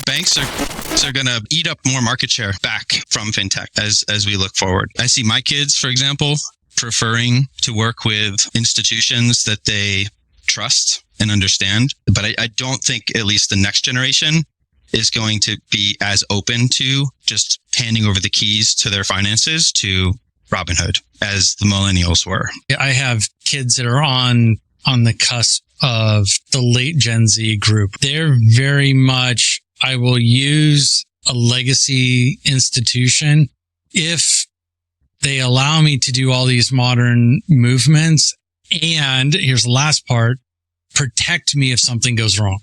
banks are going to eat up more market share back from fintech as we look forward. I see my kids, for example, preferring to work with institutions that they trust and understand. But I don't think at least the next generation is going to be as open to just handing over the keys to their finances to Robinhood as the millennials were. I have kids that are on the cusp of the late Gen Z group. They're very much, I will use a legacy institution if they allow me to do all these modern movements. And here's the last part, protect me if something goes wrong.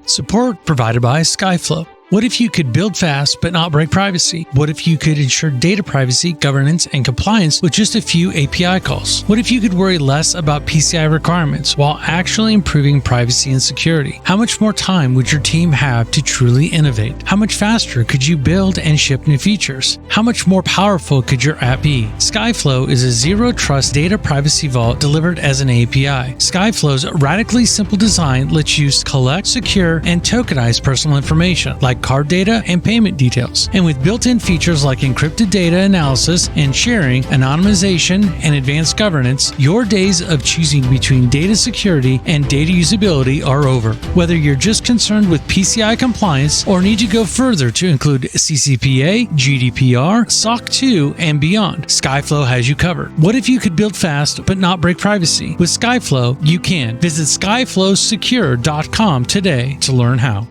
Support provided by Skyflow. What if you could build fast but not break privacy? What if you could ensure data privacy, governance, and compliance with just a few API calls? What if you could worry less about PCI requirements while actually improving privacy and security? How much more time would your team have to truly innovate? How much faster could you build and ship new features? How much more powerful could your app be? Skyflow is a zero-trust data privacy vault delivered as an API. Skyflow's radically simple design lets you collect, secure, and tokenize personal information like card data and payment details. And with built-in features like encrypted data analysis and sharing, anonymization, and advanced governance, your days of choosing between data security and data usability are over. Whether you're just concerned with PCI compliance or need to go further to include CCPA, GDPR, SOC 2, and beyond, Skyflow has you covered. What if you could build fast but not break privacy? With Skyflow, you can. Visit skyflowsecure.com today to learn how.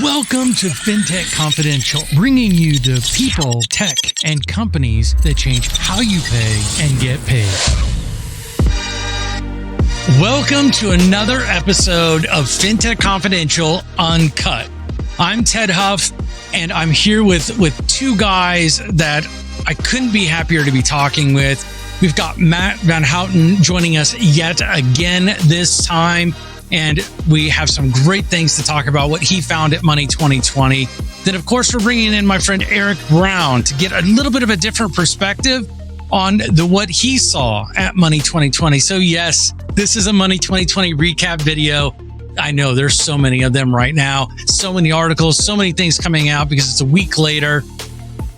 Welcome to Fintech Confidential, bringing you the people, tech, and companies that change how you pay and get paid. Welcome to another episode of Fintech Confidential Uncut. I'm Ted Huff, and I'm here with two guys that I couldn't be happier to be talking with. We've got Matt Van Houten joining us yet again this time. And we have some great things to talk about, what he found at Money 2020. Then, of course, we're bringing in my friend Eric Brown to get a little bit of a different perspective on what he saw at Money 2020. So, yes, this is a Money 2020 recap video. I know there's so many of them right now, so many articles, so many things coming out because it's a week later.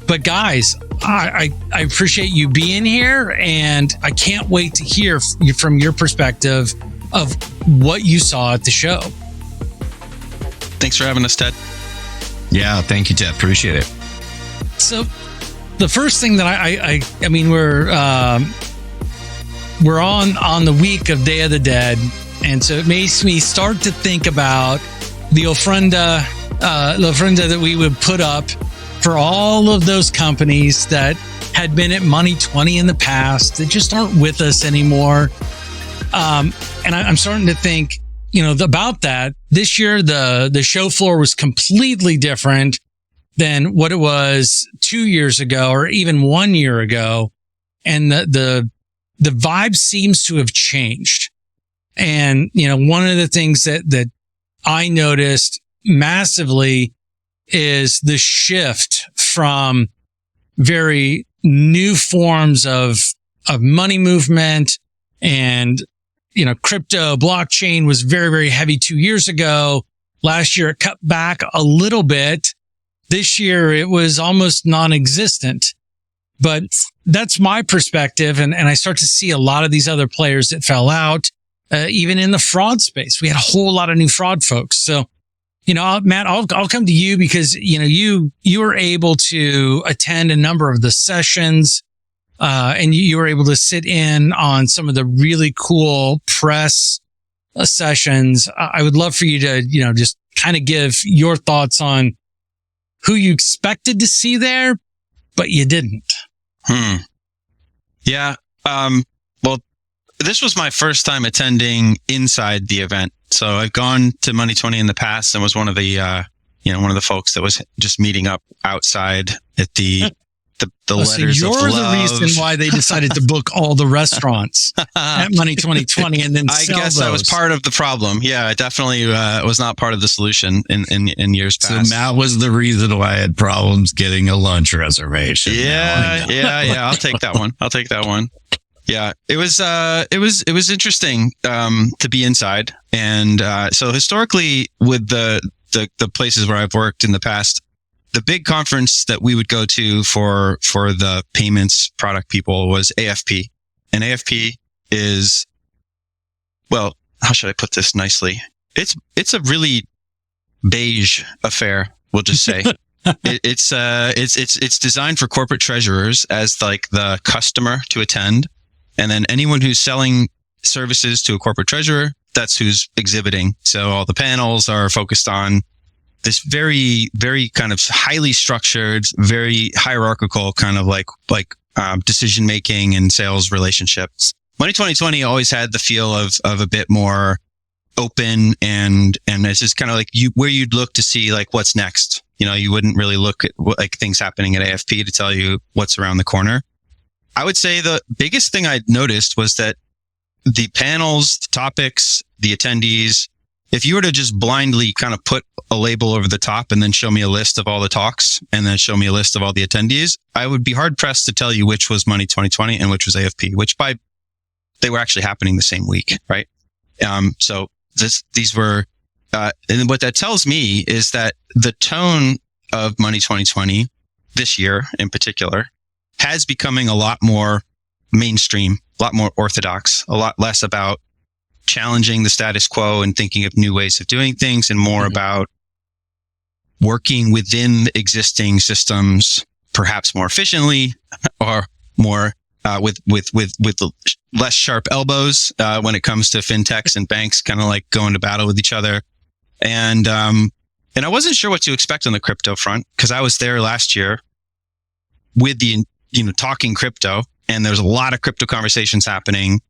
But guys, I appreciate you being here, and I can't wait to hear from your perspective of what you saw at the show. Thanks for having us, Ted. Yeah, thank you, Ted. Appreciate it. So, the first thing that I mean, we're on the week of Day of the Dead, and so it makes me start to think about the ofrenda that we would put up for all of those companies that had been at Money 20 in the past that just aren't with us anymore. And I'm starting to think, about that. This year, the show floor was completely different than what it was 2 years ago or even 1 year ago. And the vibe seems to have changed. And, one of the things that I noticed massively is the shift from very new forms of money movement and crypto, blockchain was very, very heavy 2 years ago. Last year, it cut back a little bit. This year, it was almost non-existent. But that's my perspective. And I start to see a lot of these other players that fell out, even in the fraud space. We had a whole lot of new fraud folks. So, Matt, I'll come to you because, you were able to attend a number of the sessions. And you were able to sit in on some of the really cool press sessions. I would love for you to, just kind of give your thoughts on who you expected to see there, but you didn't. Yeah. Well, this was my first time attending inside the event. So I've gone to Money 20 in the past and was one of the, one of the folks that was just meeting up outside at the letters of love. You're the reason why they decided to book all the restaurants at Money 2020 and then sell I guess those. I was part of the problem. Yeah, I definitely was not part of the solution in years past. So Matt was the reason why I had problems getting a lunch reservation. Yeah. I'll take that one. Yeah, it was interesting to be inside, and so historically with the places where I've worked in the past, the big conference that we would go to for the payments product people was AFP, and AFP is, well, how should I put this nicely? It's a really beige affair, we'll just say. It's designed for corporate treasurers as like the customer to attend. And then anyone who's selling services to a corporate treasurer, that's who's exhibiting. So all the panels are focused on this very, very kind of highly structured, very hierarchical kind of like decision making and sales relationships. Money 2020 always had the feel of a bit more open, and it's just kind of like where you'd look to see like what's next. You know, you wouldn't really look at like things happening at AFP to tell you what's around the corner. I would say the biggest thing I noticed was that the panels, the topics, the attendees, if you were to just blindly kind of put a label over the top and then show me a list of all the talks and then show me a list of all the attendees, I would be hard pressed to tell you which was Money 2020 and which was AFP, they were actually happening the same week, right? So these were, and what that tells me is that the tone of Money 2020 this year in particular has becoming a lot more mainstream, a lot more orthodox, a lot less about challenging the status quo and thinking of new ways of doing things, and more about working within existing systems, perhaps more efficiently or more with less sharp elbows when it comes to fintechs and banks kind of like going to battle with each other. And I wasn't sure what to expect on the crypto front because I was there last year with the talking crypto, and there's a lot of crypto conversations happening.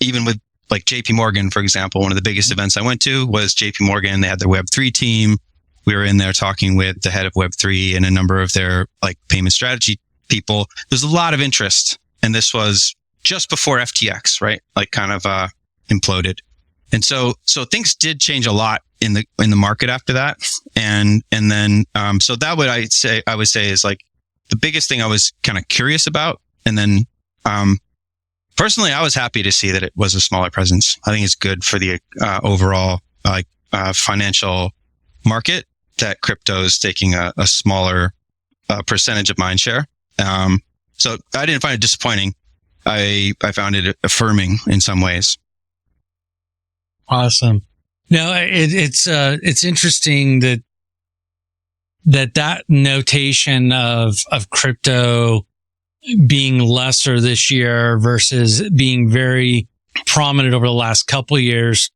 Even with like JP Morgan, for example, one of the biggest events I went to was JP Morgan. They had their Web3 team. We were in there talking with the head of Web3 and a number of their like payment strategy people. There's a lot of interest, and this was just before FTX, right? Like kind of imploded. And so things did change a lot in the market after that. And then so that I would say is like the biggest thing I was kind of curious about. And then personally, I was happy to see that it was a smaller presence. I think it's good for the overall financial market that crypto is taking a smaller percentage of mind share. So I didn't find it disappointing. I found it affirming in some ways. Awesome. No, it's interesting that notation of crypto being lesser this year versus being very prominent over the last couple of years.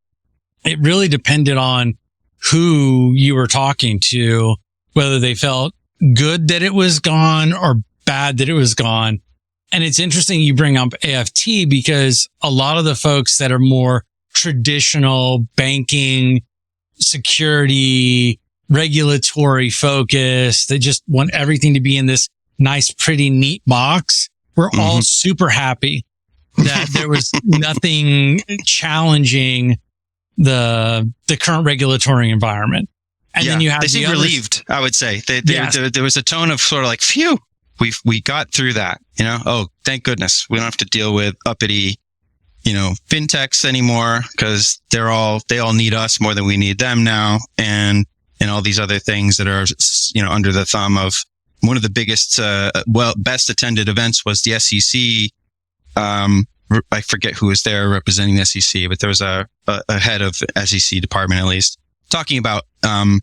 It really depended on who you were talking to, whether they felt good that it was gone or bad that it was gone. And it's interesting you bring up AFT because a lot of the folks that are more traditional banking, security, regulatory focus, they just want everything to be in this nice, pretty, neat box. We're all super happy that there was nothing challenging the current regulatory environment. And then you have they seemed relieved, I would say. There was a tone of sort of like, phew, we got through that, Oh, thank goodness. We don't have to deal with uppity, fintechs anymore because they all need us more than we need them now. And all these other things that are, under the thumb of one of the biggest, best attended events was the SEC. I forget who was there representing the SEC, but there was a head of SEC department, at least, talking about, the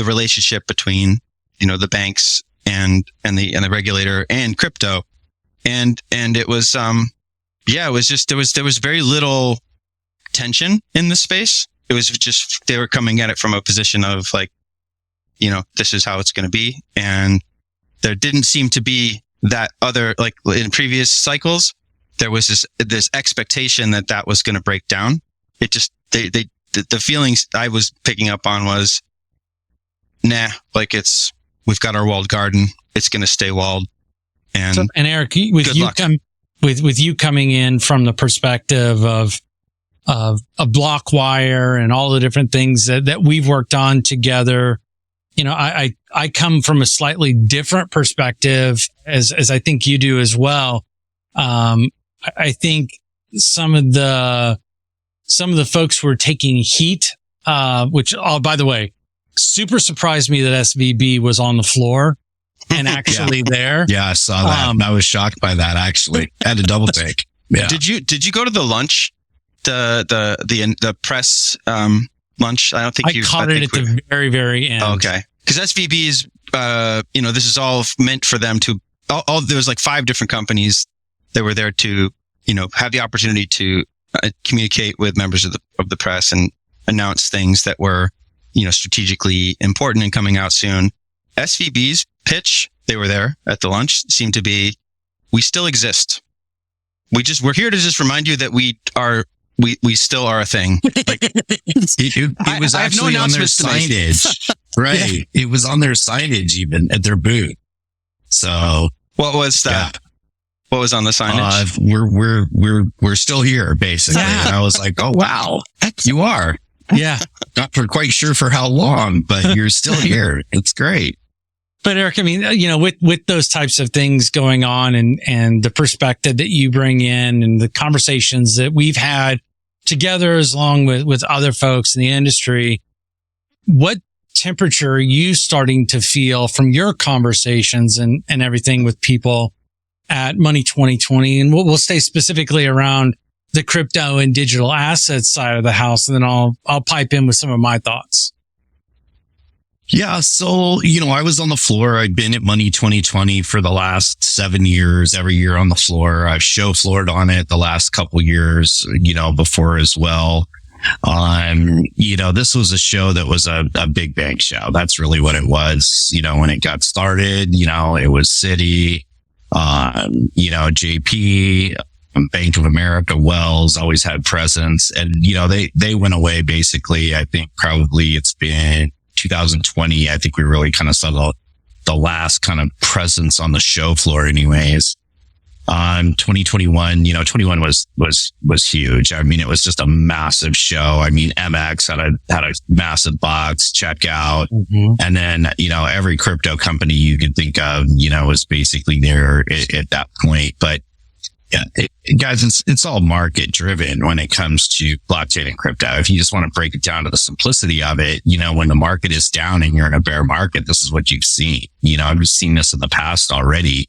relationship between, the banks and the regulator and crypto. And it was, it was just, there was very little tension in the space. It was just, they were coming at it from a position of like, this is how it's going to be. And there didn't seem to be that other, like in previous cycles, there was this expectation that was going to break down. It just, the feelings I was picking up on was, nah, like we've got our walled garden. It's going to stay walled. And Eric, with you coming in from the perspective of BlockWire and all the different things that we've worked on together, I come from a slightly different perspective as I think you do as well. I think some of the folks were taking heat, which, oh, by the way, super surprised me that SVB was on the floor and actually there. Yeah, I saw that. I was shocked by that, actually. I had to double take. Yeah. Did you go to the lunch? The press lunch? I don't think I caught it at the very, very end. Oh, okay. Because SVB is, this is all meant for them to, there was like 5 different companies that were there to, have the opportunity to communicate with members of the press and announce things that were, strategically important and coming out soon. SVB's pitch, they were there at the lunch, seemed to be, we still exist. We're here to just remind you that we still are a thing. Like, it was actually on their signage. Right. Yeah. It was on their signage even at their booth. So what was that? Yeah. What was on the signage? We're still here, basically. Yeah. And I was like, oh wow, you are. Yeah. Not for quite sure for how long, but you're still here. It's great. But Eric, I mean, with those types of things going on and the perspective that you bring in and the conversations that we've had together as long with other folks in the industry, what temperature are you starting to feel from your conversations and everything with people at Money 2020? And we'll stay specifically around the crypto and digital assets side of the house, and then I'll pipe in with some of my thoughts. Yeah. So, I was on the floor. I'd been at Money 2020 for the last 7 years, every year on the floor. I've show floored on it the last couple years, before as well. This was a show that was a big bank show. That's really what it was. When it got started, it was Citi, JP, Bank of America, Wells always had presence. And, they went away basically. I think probably it's been 2020. I think we really kind of saw the last kind of presence on the show floor anyways. 2021, 21 was huge. I mean, it was just a massive show. I mean, MX had a massive box checkout. Mm-hmm. And then, every crypto company you could think of, was basically there at that point. But yeah, guys, it's all market driven when it comes to blockchain and crypto. If you just want to break it down to the simplicity of it, when the market is down and you're in a bear market, this is what you've seen. I've seen this in the past already.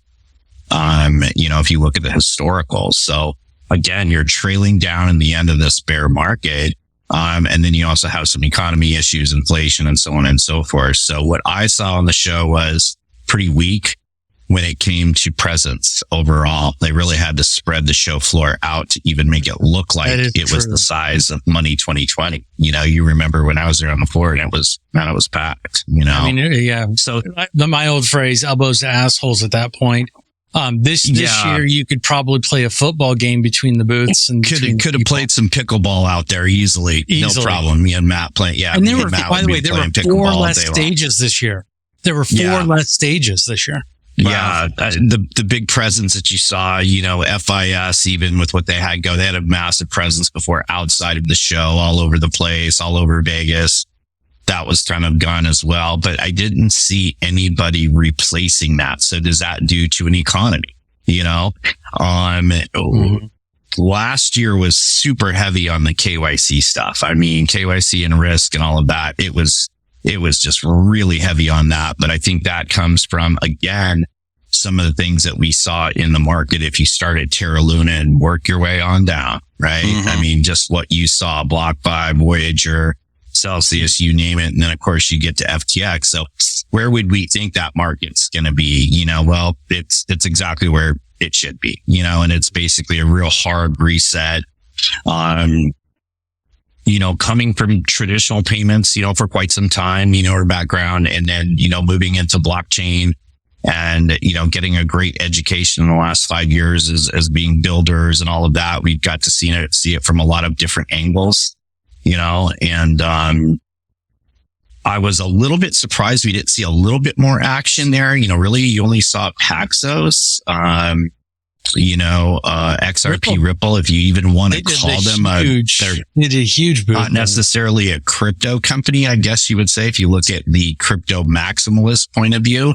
If you look at the historicals. So again, you're trailing down in the end of this bear market. And then you also have some economy issues, inflation, and so on and so forth. So what I saw on the show was pretty weak when it came to presence overall. They really had to spread the show floor out to even make it look like it was the size of Money 2020. You remember when I was there on the floor and it was packed, I mean, yeah. So my old phrase, elbows to assholes at that point. This year you could probably play a football game between the booths and could have played some pickleball out there easily. No problem. Me and Matt playing. Yeah. And there were 4 less stages this year. There were 4 less stages this year. Wow. Yeah. The big presence that you saw, FIS, even with what they had they had a massive presence before outside of the show, all over the place, all over Vegas. That was kind of gone as well, but I didn't see anybody replacing that. So does that due to an economy? Last year was super heavy on the KYC stuff. I mean, KYC and risk and all of that. It was just really heavy on that. But I think that comes from, again, some of the things that we saw in the market. If you start at Terra Luna and work your way on down, right? Mm-hmm. I mean, just what you saw, BlockFi, Voyager, Celsius, you name it. And then of course you get to FTX. So where would we think that market's going to be? Well, it's exactly where it should be, and it's basically a real hard reset. Coming from traditional payments, for quite some time, our background, and then, moving into blockchain and, getting a great education in the last 5 years as being builders and all of that. We've got to see it from a lot of different angles. And I was a little bit surprised we didn't see a little bit more action there. Really, you only saw Paxos, XRP Ripple, if you even want to call them they did a huge boost. Not necessarily a crypto company, I guess you would say, if you look at the crypto maximalist point of view.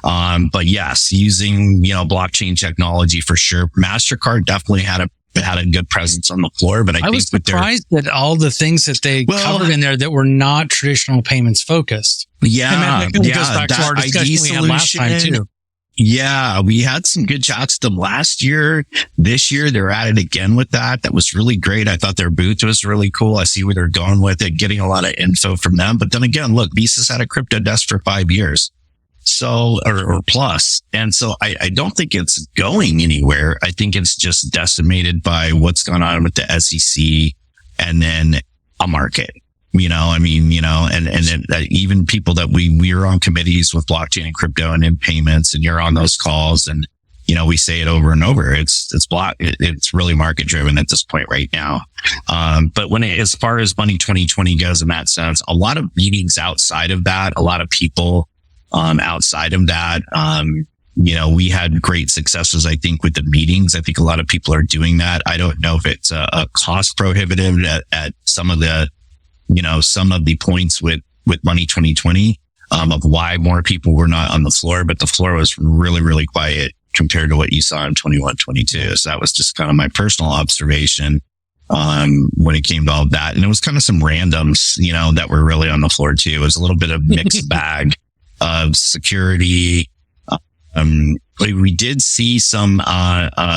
But yes, using, blockchain technology for sure. MasterCard definitely had a good presence on the floor, but I was think surprised at all the things that they covered in there that were not traditional payments focused. Yeah. And that goes back to our discussion we had last time too. Yeah, we had some good chats with them last year. This year, they're at it again with that. That was really great. I thought their booth was really cool. I see where they're going with it, getting a lot of info from them. But then again, look, Visa's had a crypto desk for 5 years. So, or plus. And so I don't think it's going anywhere. I think it's just decimated by what's gone on with the SEC and then a market. And even people that we are on committees with blockchain and crypto and in payments, and you're on those calls, and we say it over and over. It's really market driven at this point right now. But as far as Money 2020 goes in that sense, a lot of meetings outside of that, a lot of people outside of that. We had great successes, I think, with the meetings. I think a lot of people are doing that. I don't know if it's a cost prohibitive at some of the points with Money 2020, of why more people were not on the floor, but the floor was really, really quiet compared to what you saw in 21, 22. So that was just kind of my personal observation, when it came to all of that. And it was kind of some randoms, that were really on the floor too. It was a little bit of mixed bag of security. We did see some,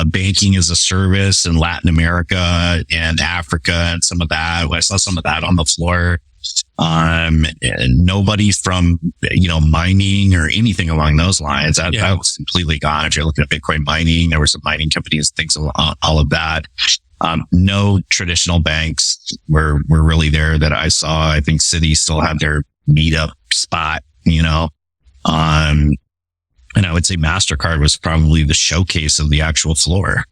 banking as a service in Latin America and Africa and some of that. I saw some of that on the floor. And nobody from, mining or anything along those lines. That was completely gone. If you're looking at Bitcoin mining, there were some mining companies, things, all of that. No traditional banks were really there that I saw. I think Citi still had their meetup spot, and I would say MasterCard was probably the showcase of the actual floor.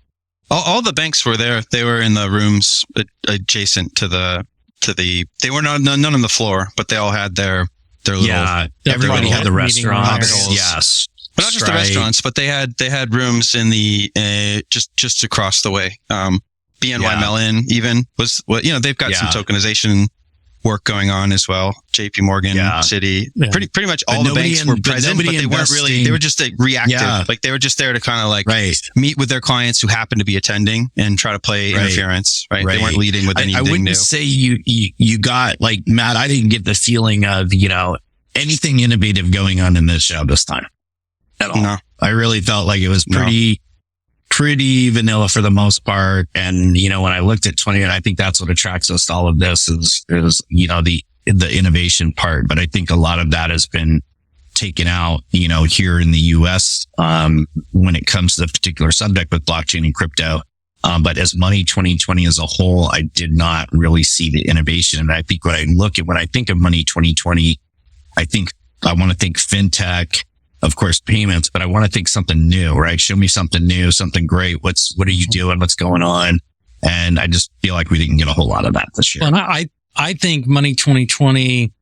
All the banks were there. They were in the rooms adjacent to the. They were none on the floor, but they all had their little. Yeah, everybody had the restaurants. Yes, but not just the restaurants, but they had rooms in the just across the way. BNY Mellon even was they've got some tokenization work going on as well. JP Morgan, Citi, pretty much all the banks were present, but they weren't really, they were just reactive. Like they were just there to kind of meet with their clients who happened to be attending and try to play interference, right? They weren't leading with anything new. I wouldn't say you got, like, Matt, I didn't get the feeling of, anything innovative going on in this show this time at all. No. I really felt like it was pretty vanilla for the most part. And, when I looked at 20, and I think that's what attracts us to all of this is, the innovation part. But I think a lot of that has been taken out, here in the US, when it comes to the particular subject with blockchain and crypto. But as Money 2020 as a whole, I did not really see the innovation. And I think when I think of Money 2020, I want to think fintech, of course, payments, but I want to think something new, right? Show me something new, something great. What are you doing? What's going on? And I just feel like we didn't get a whole lot of that this year. Well, and I think Money 2020,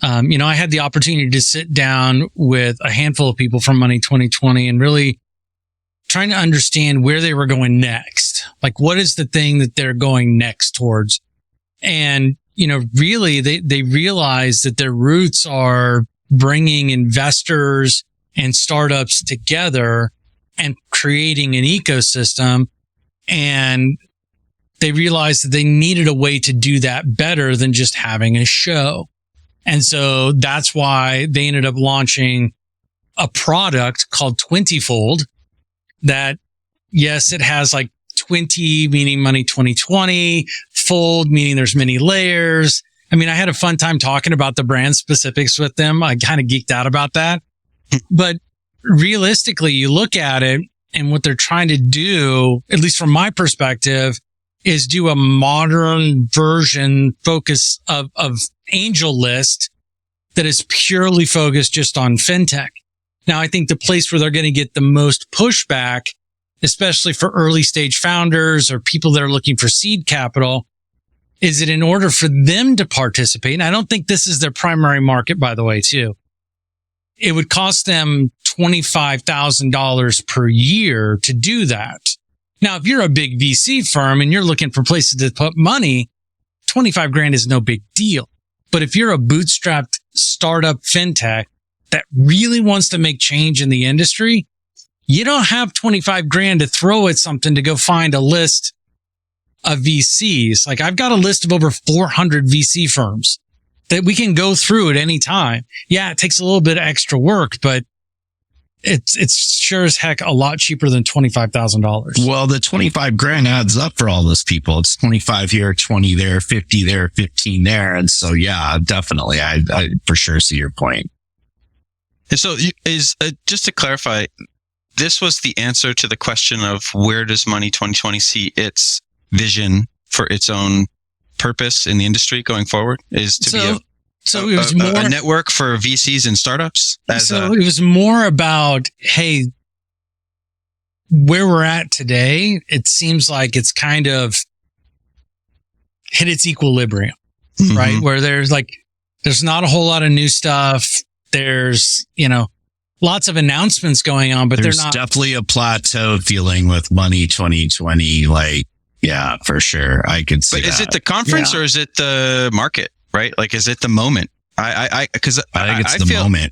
I had the opportunity to sit down with a handful of people from Money 2020 and really trying to understand where they were going next. Like, what is the thing that they're going next towards? And, really they realize that their roots are bringing investors and startups together and creating an ecosystem. And they realized that they needed a way to do that better than just having a show. And so that's why they ended up launching a product called 20-fold that, yes, it has like 20, meaning Money 2020, fold, meaning there's many layers. I mean, I had a fun time talking about the brand specifics with them. I kind of geeked out about that. But realistically, you look at it and what they're trying to do, at least from my perspective, is do a modern version focus of Angel List that is purely focused just on fintech. Now, I think the place where they're going to get the most pushback, especially for early stage founders or people that are looking for seed capital, is that in order for them to participate, and I don't think this is their primary market, by the way, too, it would cost them $25,000 per year to do that. Now, if you're a big VC firm and you're looking for places to put money, 25 grand is no big deal. But if you're a bootstrapped startup fintech that really wants to make change in the industry, you don't have 25 grand to throw at something to go find a list of VCs. Like I've got a list of over 400 VC firms that we can go through at any time. Yeah, it takes a little bit of extra work, but it's sure as heck a lot cheaper than $25,000. Well, the 25 grand adds up for all those people. It's 25 here, 20 there, 50 there, 15 there. And so, yeah, definitely. I for sure see your point. And so is just to clarify, this was the answer to the question of where does Money 2020 see its vision for its own purpose in the industry going forward is to be a network for VCs and startups. It was more about, hey, where we're at today, it seems like it's kind of hit its equilibrium, right? Where there's not a whole lot of new stuff. There's, lots of announcements going on, but there's they're not. Definitely a plateau feeling with Money 2020. Like, yeah, for sure. I could see that. But is it the conference or is it the market, right? Like, is it the moment? I think it's the moment.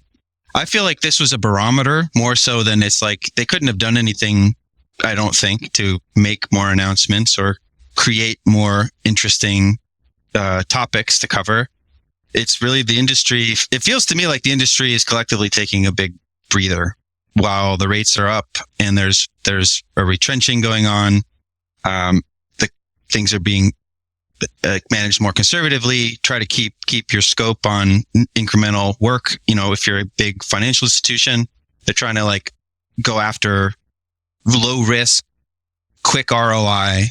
I feel like this was a barometer more so than it's like they couldn't have done anything, I don't think, to make more announcements or create more interesting topics to cover. It's really the industry. It feels to me like the industry is collectively taking a big breather while the rates are up and there's a retrenching going on. The things are being managed more conservatively. Try to keep your scope on incremental work. If you're a big financial institution, they're trying to go after low risk, quick ROI,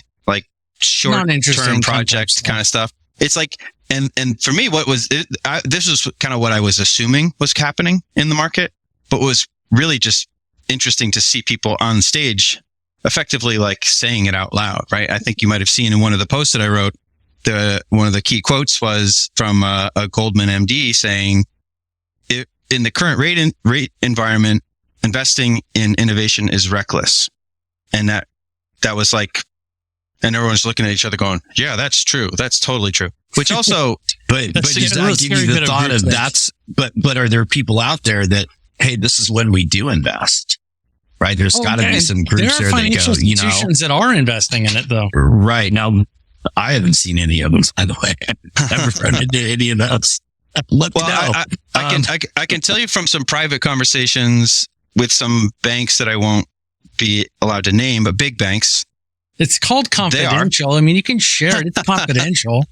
short term projects kind of stuff. It's like, and for me, this was kind of what I was assuming was happening in the market, but was really just interesting to see people on stage effectively saying it out loud, right? I think you might have seen in one of the posts that I wrote, one of the key quotes was from a Goldman MD saying, in the current rate environment, investing in innovation is reckless. And that was and everyone's looking at each other going, yeah, that's true. That's totally true. Which also, but does that give you the thought of but are there people out there that, hey, this is when we do invest, right? There's got to be some groups there that go, institutions that are investing in it though. Right. Now, I haven't seen any of them, by the way. I've never run into any of those. Let me know. I can tell you from some private conversations with some banks that I won't be allowed to name, but big banks. It's called confidential. I mean, you can share it. It's confidential.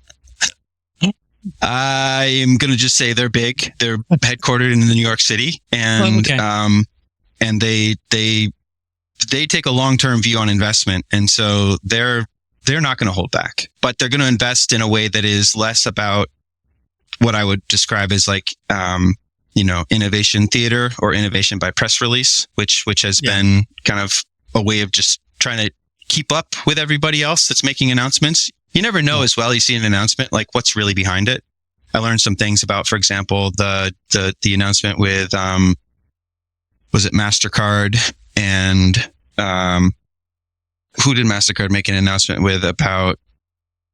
I am going to just say they're big. They're headquartered in New York City, and and they take a long-term view on investment, and so they're not going to hold back, but they're going to invest in a way that is less about what I would describe as innovation theater or innovation by press release, which has been kind of a way of just trying to keep up with everybody else that's making announcements. You never know as well. You see an announcement, what's really behind it. I learned some things about, for example, the announcement with, was it MasterCard and, who did MasterCard make an announcement with about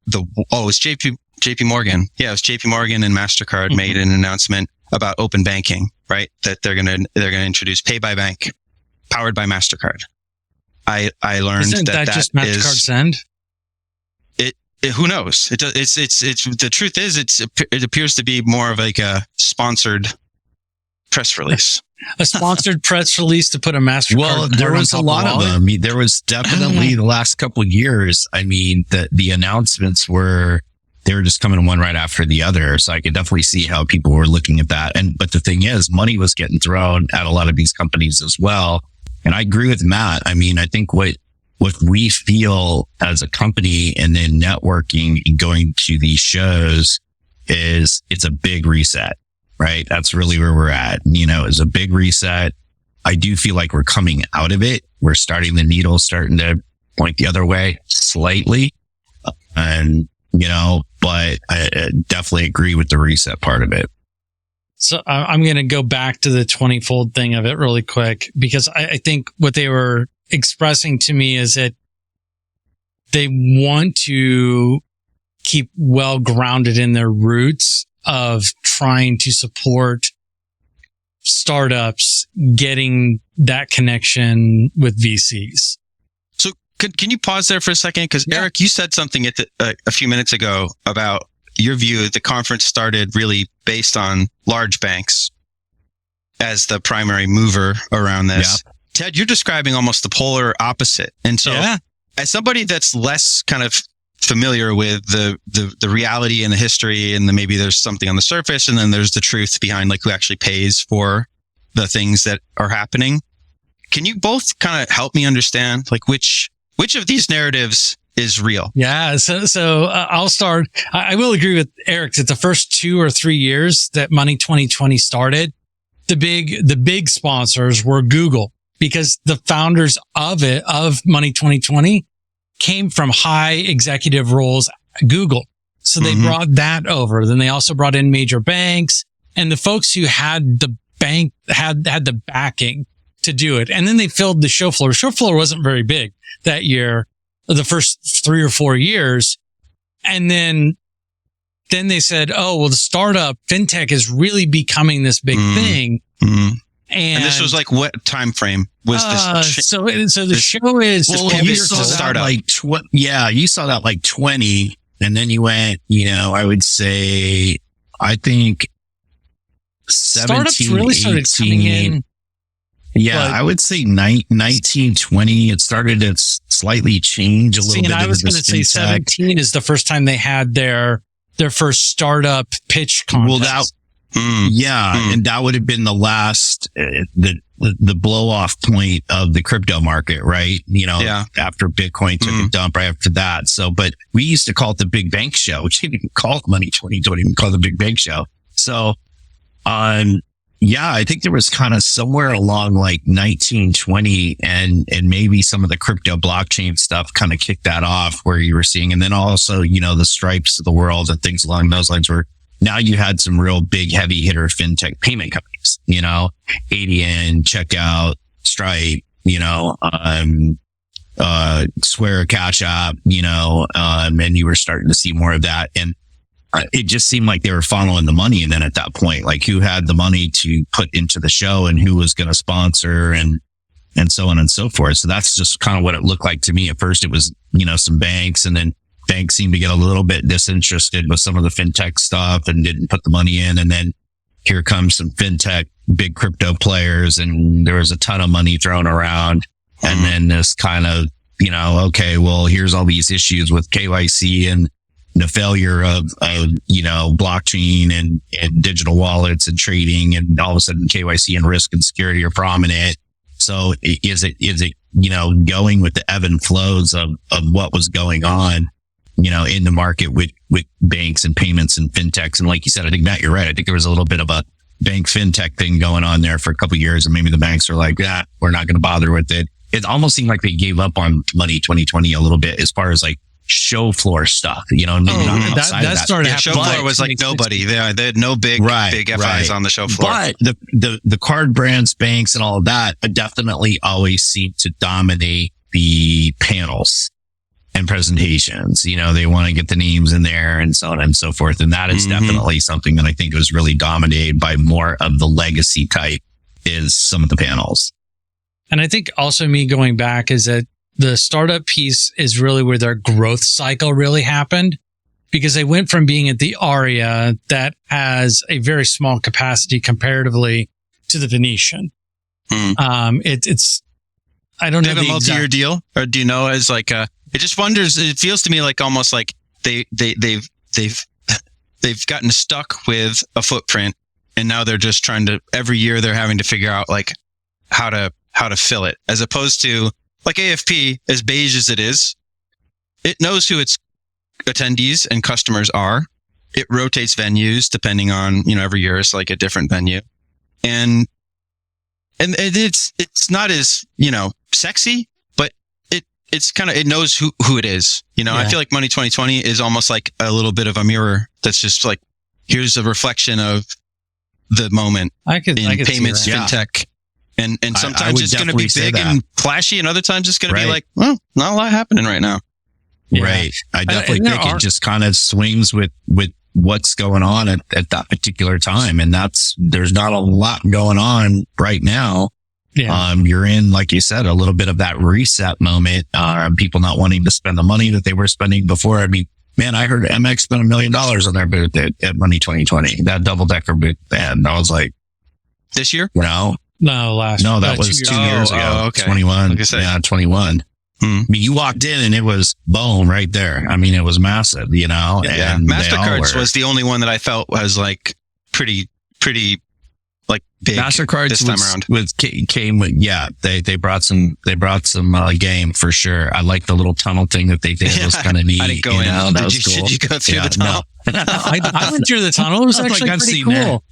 it was JP Morgan. Yeah, it was JP Morgan and MasterCard made an announcement about open banking, right? That they're going to introduce Pay by Bank powered by MasterCard. I learned Isn't that just MasterCard Send? Who knows? It's the truth is it appears to be more of a sponsored press release. A sponsored press release to put a MasterCard. Well, there was a lot of them. There was definitely the last couple of years. I mean, the announcements they were just coming one right after the other. So I could definitely see how people were looking at that. But the thing is, money was getting thrown at a lot of these companies as well. And I agree with Matt. I mean, I think what we feel as a company and then networking and going to these shows is it's a big reset, right? That's really where we're at. It's a big reset. I do feel like we're coming out of it. We're starting to point the other way slightly. And, but I definitely agree with the reset part of it. So I'm going to go back to the 20-fold thing of it really quick, because I think what they were expressing to me is that they want to keep well grounded in their roots of trying to support startups getting that connection with VCs. So can you pause there for a second? Because Eric, you said something a few minutes ago about your view. The conference started really based on large banks as the primary mover around this. Yeah. Ted, you're describing almost the polar opposite. And so as somebody that's less kind of familiar with the reality and the history, and then maybe there's something on the surface, and then there's the truth behind like who actually pays for the things that are happening. Can you both kind of help me understand like which of these narratives is real? Yeah. So I'll start. I will agree with Eric that the first 2 or 3 years that Money 2020 started, the big sponsors were Google, because the founders of Money 2020 came from high executive roles at Google. So they brought that over. Then they also brought in major banks and the folks who had the bank had the backing to do it. And then they filled the show floor. Show floor wasn't very big that year, the first 3 or 4 years. And then they said, oh, well, the startup fintech is really becoming this big thing. And this was like what time frame was this? So the show is you saw that like you saw that like 20, and then you went, I would say, I think 17, startups really started 18, coming in. Yeah, I would say 19, 20. It started to slightly change a little bit. And I was going to say 17 is the first time they had their first startup pitch contest. And that would have been the last, the blow off point of the crypto market, right? After Bitcoin took a dump right after that. So, but we used to call it the Big Bank Show, which didn't even call it Money 2020, we called it the Big Bank Show. So, I think there was kind of somewhere along like 1920 and maybe some of the crypto blockchain stuff kind of kicked that off where you were seeing. And then also, the Stripes of the world and things along those lines were, now you had some real big heavy hitter fintech payment companies, ADN, Checkout, Stripe, Square, Cash App, and you were starting to see more of that. And it just seemed like they were following the money. And then at that point, like who had the money to put into the show and who was going to sponsor and so on and so forth. So that's just kind of what it looked like to me. At first it was, some banks, and then banks seemed to get a little bit disinterested with some of the fintech stuff and didn't put the money in. And then here comes some fintech, big crypto players, and there was a ton of money thrown around. And then this kind of, okay, well, here's all these issues with KYC and the failure of blockchain and digital wallets and trading. And all of a sudden KYC and risk and security are prominent. So is it, going with the ebb and flows of what was going on, in the market with banks and payments and fintechs. And like you said, I think, Matt, you're right. I think there was a little bit of a bank fintech thing going on there for a couple of years. And maybe the banks are like, we're not going to bother with it. It almost seemed like they gave up on Money 2020 a little bit as far as like show floor stuff, that started happening. Show floor was like nobody. They had no big FIs on the show floor. But the card brands, banks, and all of that definitely always seem to dominate the panels and presentations. They want to get the names in there and so on and so forth. And that is definitely something that I think was really dominated by more of the legacy type is some of the panels. And I think also me going back is that the startup piece is really where their growth cycle really happened, because they went from being at the Aria that has a very small capacity comparatively to the Venetian. It's I don't know. They have a multi-year deal, or do you know? As like it just wonders. It feels to me like almost like they've gotten stuck with a footprint, and now they're just trying to. Every year they're having to figure out like how to fill it, as opposed to like AFP, as beige as it is, it knows who its attendees and customers are. It rotates venues depending on, every year it's like a different venue. And it's not as, sexy, but it's kind of, it knows who it is. I feel like Money 2020 is almost like a little bit of a mirror that's just like, here's a reflection of the moment in payments, fintech. And sometimes it's going to be big and flashy, and other times it's going to be like, well, not a lot happening right now. Yeah. Right. I definitely think it just kind of swings with what's going on at that particular time. And there's not a lot going on right now. Yeah. You're in, like you said, a little bit of that reset moment. People not wanting to spend the money that they were spending before. I mean, man, I heard MX spent $1 million on their booth at Money 2020, that double decker booth. And I was like, this year? No, that was 2 years ago. Oh, okay. 21. Like I said. Yeah, 21. I mean, you walked in and it was boom right there. I mean, it was massive, you know. Yeah. And MasterCards was the only one that I felt was like pretty like big. MasterCards this time around came with, yeah, they brought some game for sure. I like the little tunnel thing that they did. It was kind of neat. I didn't go you in. know, that was cool. Did you go through the tunnel? No. I went through the tunnel. It was actually pretty cool.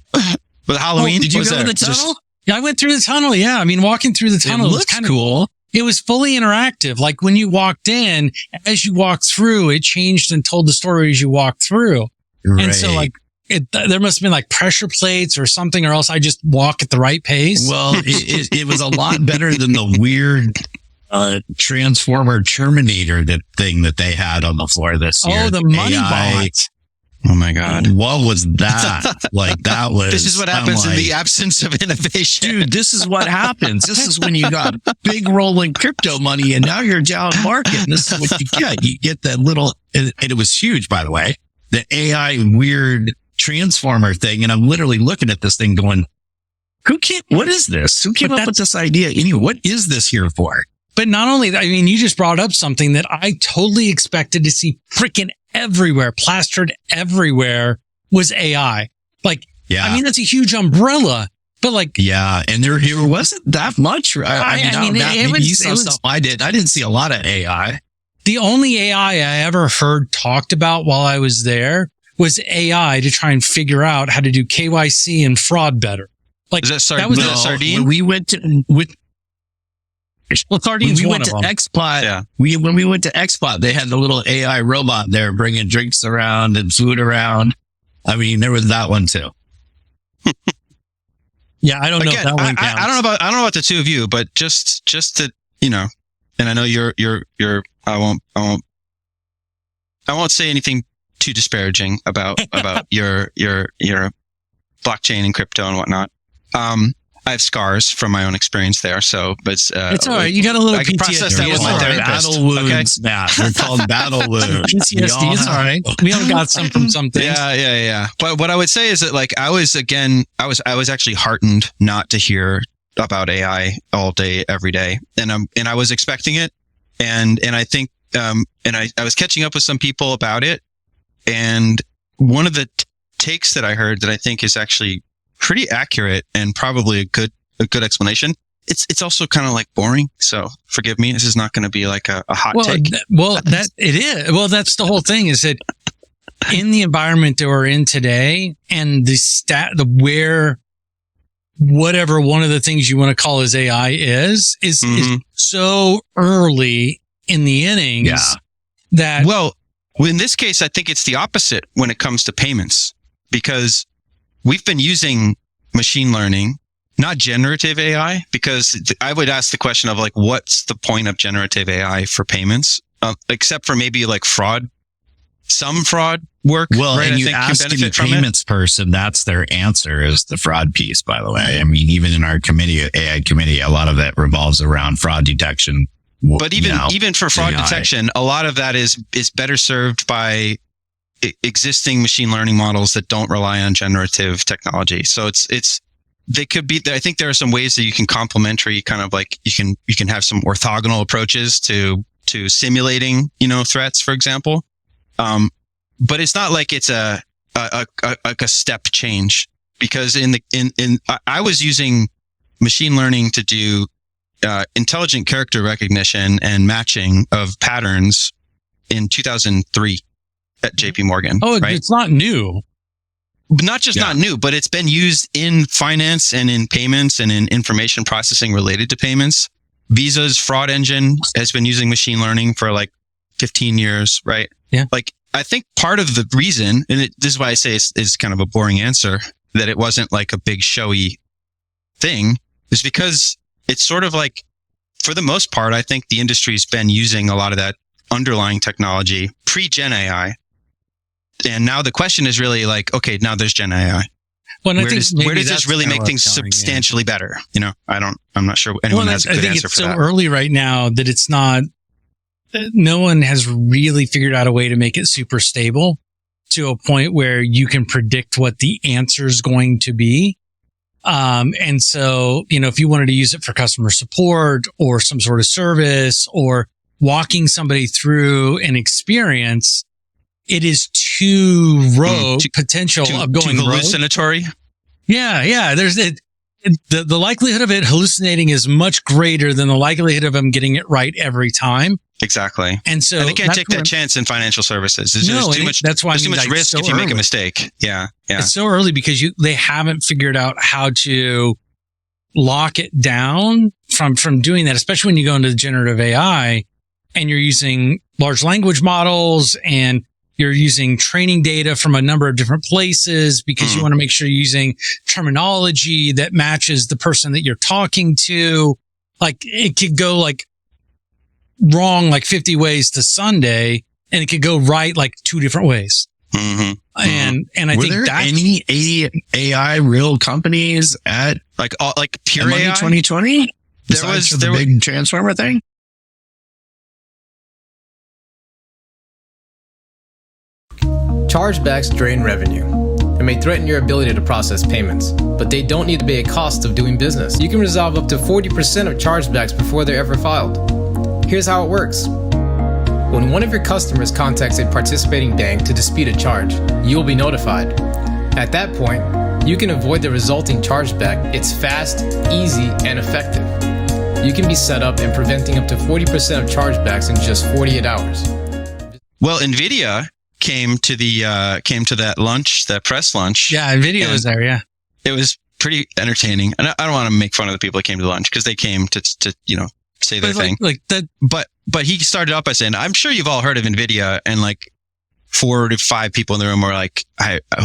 With Halloween, did you was go there? to the tunnel? Yeah, I went through the tunnel. Yeah, I mean, walking through the tunnel It was looks kind of cool. It was fully interactive. Like when you walked in, as you walked through, it changed and told the story as you walked through. Right. And so like there must have been like pressure plates or something, or else I just walk at the right pace. Well, it was a lot better than the weird Transformer Terminator thing that they had on the floor this year. Oh, the money AI. bot. Oh my God. What was that? Like that was. This is what happens in the absence of innovation. Dude, this is what happens. This is when you got big rolling crypto money and now you're down market. And this is what you get. You get that little, and it was huge, by the way, the AI weird transformer thing. And I'm literally looking at this thing going, what is this? Who came up with this idea? Anyway, what is this here for? But not only that, I mean, you just brought up something that I totally expected to see freaking everywhere, plastered everywhere, was AI. Like, yeah. I mean, that's a huge umbrella, but like, yeah. And there wasn't that much. I didn't see a lot of AI. The only AI I ever heard talked about while I was there was AI to try and figure out how to do KYC and fraud better. Like, was that Sardine? When we went to, Sardine's when we one went of to them. XPOT, Yeah. When we went to XPOT, they had the little AI robot there bringing drinks around and food around. I mean, there was that one too. Yeah, I don't know if that one counts. I don't know about the two of you, but just to, you know, and I know you're I won't say anything too disparaging about your blockchain and crypto and whatnot. I have scars from my own experience there, so but it's all right. You got a little I can PTSD. process that with my therapist. Battle wounds, Matt. They're called battle wounds. PTSD. It's all right. We all got some from some things. Yeah. But what I would say is that like I was actually heartened not to hear about AI all day, every day, and I was expecting it, and I think and I was catching up with some people about it, and one of the takes that I heard that I think is actually pretty accurate and probably a good explanation. It's also kind of like boring. So forgive me. This is not going to be like a hot take. That it is. Well, that's the whole thing is that in the environment that we're in today and whatever one of the things you want to call as AI is so early in the innings. Yeah. That, well, in this case, I think it's the opposite when it comes to payments, because we've been using machine learning, not generative AI, because I would ask the question of like, what's the point of generative AI for payments? Except for maybe like some fraud work. Well, right? and you ask any payments person, that's their answer is the fraud piece, by the way. I mean, even in our AI committee, a lot of that revolves around fraud detection. But even for fraud detection, a lot of that is better served by existing machine learning models that don't rely on generative technology. So they could be, I think there are some ways that you can complementary kind of like you can have some orthogonal approaches to simulating, threats, for example. But it's not like it's a step change, because I was using machine learning to do intelligent character recognition and matching of patterns in 2003 at JP Morgan. oh, right? It's not new. Not just not new, but it's been used in finance and in payments and in information processing related to payments. Visa's fraud engine has been using machine learning for like 15 years, right? Yeah. Like, I think part of the reason, and this is why I say it's kind of a boring answer, that it wasn't like a big showy thing, is because it's sort of like, for the most part, I think the industry's been using a lot of that underlying technology pre-Gen AI. now the question is really like, okay, now there's Gen AI. Well, Where does this really make things substantially better? You know, I'm not sure anyone has a good answer for that. I think it's so early right now that it's not, no one has really figured out a way to make it super stable to a point where you can predict what the answer is going to be. And so, you know, if you wanted to use it for customer support or some sort of service or walking somebody through an experience, it is too rogue potential of going too hallucinatory. Rogue. Yeah. There's the likelihood of it hallucinating is much greater than the likelihood of them getting it right every time. Exactly. And so they can't take that chance in financial services. There's too much. That's why there's too much risk if you make a mistake. Yeah. It's so early because they haven't figured out how to lock it down from doing that, especially when you go into the generative AI and you're using large language models and you're using training data from a number of different places because you want to make sure you're using terminology that matches the person that you're talking to. Like it could go like wrong like 50 ways to Sunday, and it could go right like 2 different ways. And I think there any AI real companies at like pure AI 2020? There was the big transformer thing. Chargebacks drain revenue and may threaten your ability to process payments, but they don't need to be a cost of doing business. You can resolve up to 40% of chargebacks before they're ever filed. Here's how it works. When one of your customers contacts a participating bank to dispute a charge, you will be notified. At that point, you can avoid the resulting chargeback. It's fast, easy, and effective. You can be set up in preventing up to 40% of chargebacks in just 48 hours. Well, NVIDIA came to that lunch, that press lunch. Yeah, NVIDIA was there. Yeah, it was pretty entertaining. And I don't want to make fun of the people that came to the lunch because they came to say their thing. Like that. But he started off by saying, "I'm sure you've all heard of NVIDIA," and like 4 to 5 people in the room were like,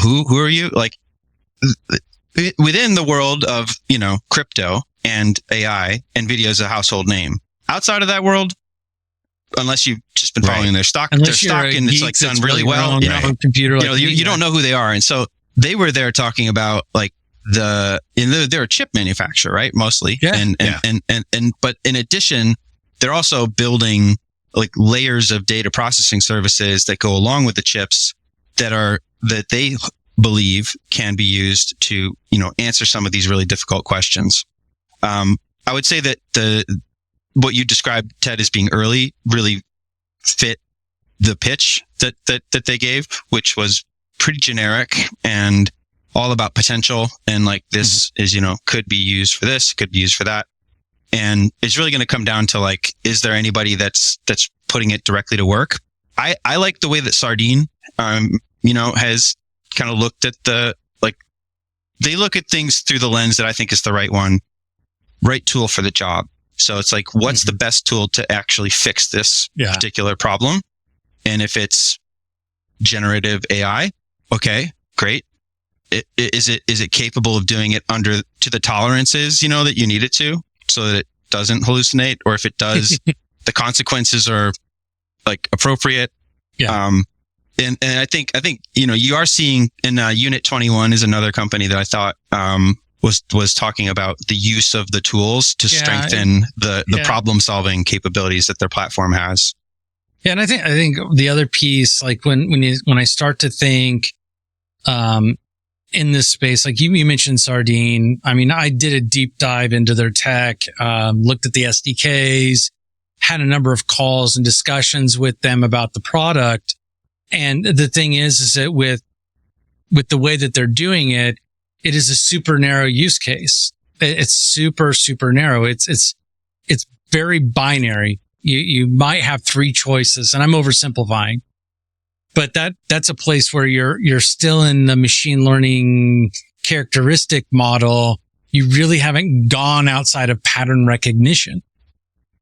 "Who are you?" Like within the world of crypto and AI, NVIDIA is a household name. Outside of that world, unless you've just been following their stock, and it's like done really well. Computer, you don't know who they are, and so they were there talking about like they're a chip manufacturer, right? Mostly, but in addition, they're also building like layers of data processing services that go along with the chips that they believe can be used to answer some of these really difficult questions. I would say that what you described, Ted, as being early really fit the pitch that they gave, which was pretty generic and all about potential. And like, this is, could be used for this, could be used for that. And it's really going to come down to like, is there anybody that's putting it directly to work? I like the way that Sardine, has kind of looked at they look at things through the lens that I think is the right tool for the job. So it's like, what's the best tool to actually fix this particular problem? And if it's generative AI, okay, great. Is it capable of doing it to the tolerances, that you need it to, so that it doesn't hallucinate? Or if it does, the consequences are like appropriate. Yeah. And I think, you are seeing in Unit 21 is another company that I thought, was talking about the use of the tools to strengthen the problem solving capabilities that their platform has. Yeah. And I think the other piece, like when I start to think, in this space, like you mentioned Sardine. I mean, I did a deep dive into their tech, looked at the SDKs, had a number of calls and discussions with them about the product. And the thing is that with the way that they're doing it, it is a super narrow use case. It's super, super narrow. It's very binary. You might have 3 choices, and I'm oversimplifying, but that's a place where you're still in the machine learning characteristic model. You really haven't gone outside of pattern recognition.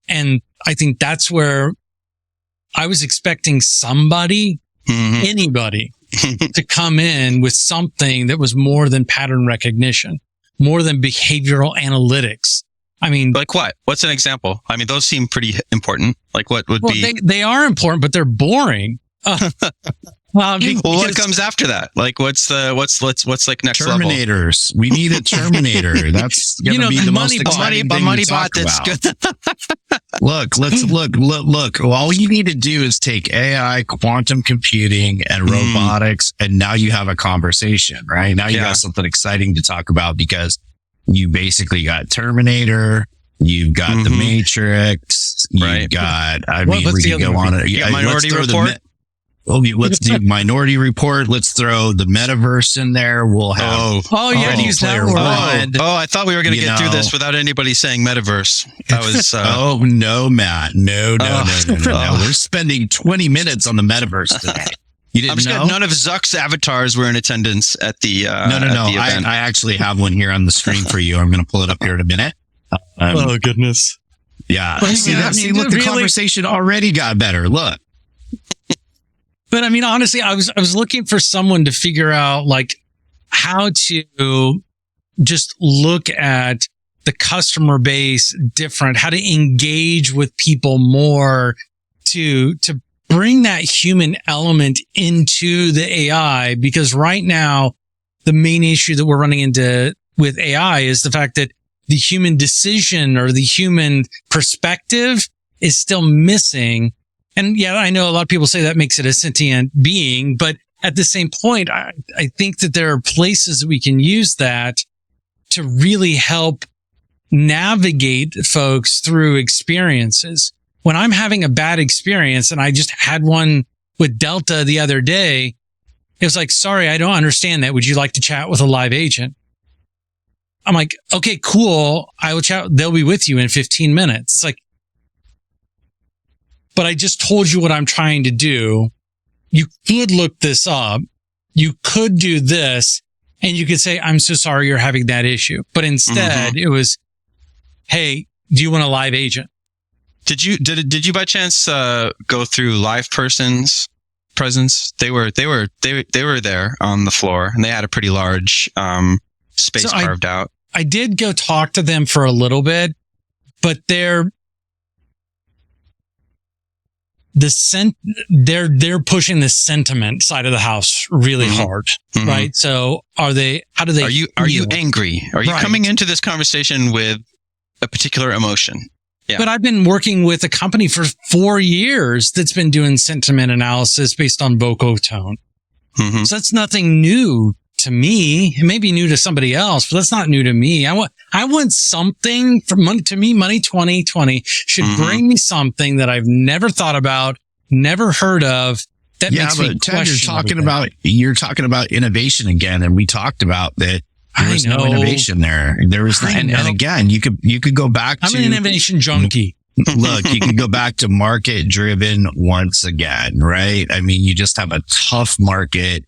And I think that's where I was expecting somebody, anybody, to come in with something that was more than pattern recognition, more than behavioral analytics. I mean, like what? What's an example? I mean, those seem pretty important. Like what would be? They are important, but they're boring. Well, what comes after that? Like, what's like next level? Terminators. We need a Terminator. That's going to be the most exciting thing to talk about. Good. Look. All you need to do is take AI, quantum computing, and robotics, and now you have a conversation, right? Now you got something exciting to talk about because you basically got Terminator, you've got the Matrix, you've got, we can go on it. Minority Report. Let's do Minority Report. Let's throw the metaverse in there. We'll have use that word. I thought we were going to get through this without anybody saying metaverse. That was oh no, Matt. No. We're spending 20 minutes on the metaverse today. You didn't know? None of Zuck's avatars were in attendance at the No. the event. I actually have one here on the screen for you. I'm going to pull it up here in a minute. Oh goodness. Yeah. Look, the conversation already got better. Look. But I mean, honestly, I was looking for someone to figure out like how to just look at the customer base different, how to engage with people more, to bring that human element into the AI. Because right now, the main issue that we're running into with AI is the fact that the human decision or the human perspective is still missing. And yeah, I know a lot of people say that makes it a sentient being, but at the same point, I think that there are places that we can use that to really help navigate folks through experiences. When I'm having a bad experience, and I just had one with Delta the other day, it was like, sorry, I don't understand that. Would you like to chat with a live agent? I'm like, okay, cool. I will chat. They'll be with you in 15 minutes. It's like, but I just told you what I'm trying to do. You could look this up. You could do this, and you could say, I'm so sorry you're having that issue. But instead it was, hey, do you want a live agent? Did you by chance go through Live Person's presence? They were there on the floor, and they had a pretty large space carved out. I did go talk to them for a little bit, but they're pushing the sentiment side of the house really hard, right? So how do they? Are you angry? Are you coming into this conversation with a particular emotion? Yeah. But I've been working with a company for 4 years that's been doing sentiment analysis based on vocal tone. So that's nothing new to me. It may be new to somebody else, but that's not new to me. I want something from Money 2020 should bring me something that I've never thought about, never heard of. That makes me question. You're talking about innovation again, and we talked about that. There was no innovation there. There was, and again, you could go back to. I'm an innovation junkie. Look, you can go back to market driven once again, right? I mean, you just have a tough market.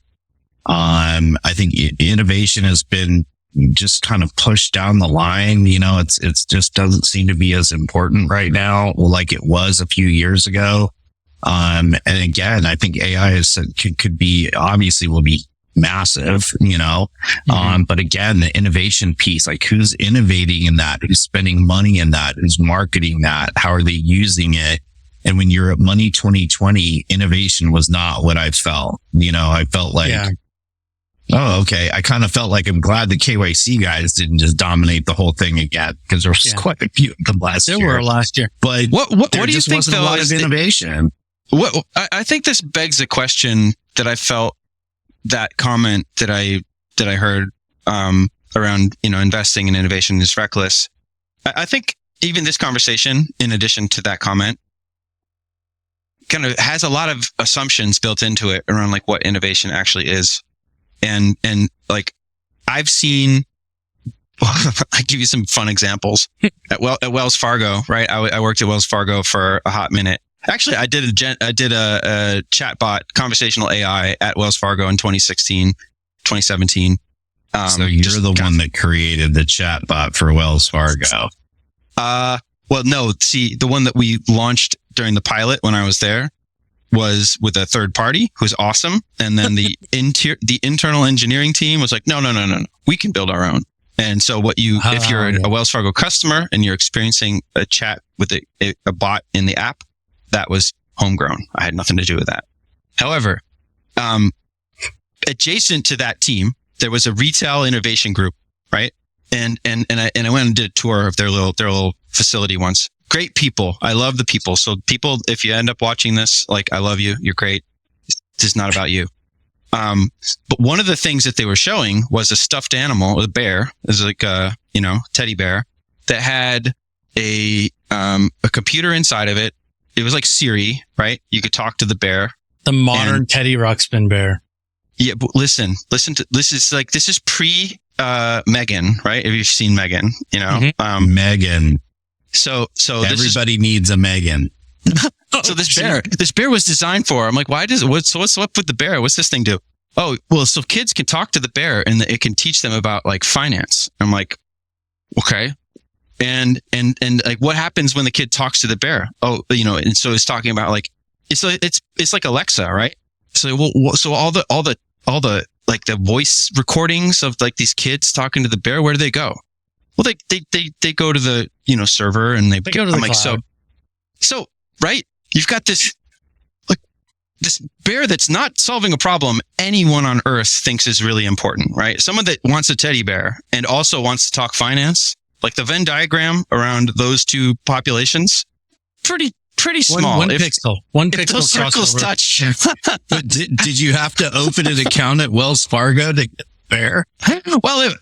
I think innovation has been just kind of pushed down the line. You know, it's just doesn't seem to be as important right now like it was a few years ago. And again, I think AI could be, obviously will be massive, you know. But again, the innovation piece, like who's innovating in that, who's spending money in that, who's marketing that, how are they using it? And when you're at Money 2020, innovation was not what I felt. You know, I felt like, oh, okay. I kind of felt like I'm glad the KYC guys didn't just dominate the whole thing again, because there was quite a few of them last year. There were last year. But what do you think, wasn't a lot of innovation. I think this begs a question that I felt that comment that I heard around, you know, investing in innovation is reckless. I think even this conversation, in addition to that comment, kind of has a lot of assumptions built into it around like what innovation actually is. And like I've seen, I give you some fun examples at Wells Fargo, right? I worked at Wells Fargo for a hot minute. Actually, I did a chatbot, conversational AI at Wells Fargo in 2016, 2017. So you're the one that created the chatbot for Wells Fargo. Well, no, see, the one that we launched during the pilot when I was there was with a third party who's awesome. And then the internal engineering team was like, no, we can build our own. And so if you're a Wells Fargo customer and you're experiencing a chat with a bot in the app, that was homegrown. I had nothing to do with that. However, adjacent to that team, there was a retail innovation group, right? And I went and did a tour of their little facility once. Great people. I love the people. So people, if you end up watching this, like, I love you. You're great. This is not about you. But one of the things that they were showing was a stuffed animal, a bear. It was like a, teddy bear that had a computer inside of it. It was like Siri, right? You could talk to the bear. The modern Teddy Ruxpin bear. Yeah, but listen to this is pre Megan, right? If you've seen Megan, Megan. So everybody needs a Megan. So this bear was designed for. I'm like, what's up with the bear? What's this thing do? Oh, well, so kids can talk to the bear and it can teach them about like finance. I'm like, okay. And like, what happens when the kid talks to the bear? Oh, and so it's talking about like, it's like Alexa, right? So, so all the like the voice recordings of like these kids talking to the bear, where do they go? Well, they go to the, server and they go to the cloud. So, right. You've got this bear that's not solving a problem anyone on earth thinks is really important, right? Someone that wants a teddy bear and also wants to talk finance, like the Venn diagram around those two populations, pretty small. One pixel. One pixel. Those circles touch. But did you have to open an account at Wells Fargo to get bear? Well,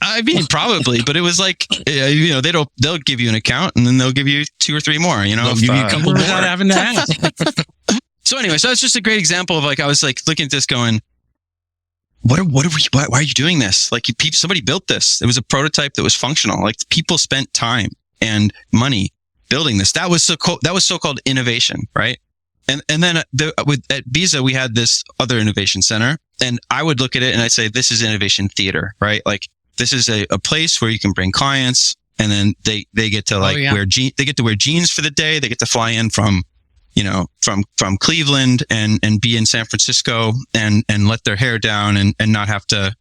probably, but it was like, they'll give you an account and then they'll give you 2 or 3 more, They'll give you a couple without having to ask. So anyway, so that's just a great example of like, I was like looking at this going, why are you doing this? Like somebody built this. It was a prototype that was functional. Like people spent time and money building this. That was so-called innovation, right? And then at Visa, we had this other innovation center, and I would look at it and I'd say, this is innovation theater, right? Like this is a place where you can bring clients, and then they get to wear jeans for the day. They get to fly in from Cleveland and be in San Francisco and let their hair down and not have to,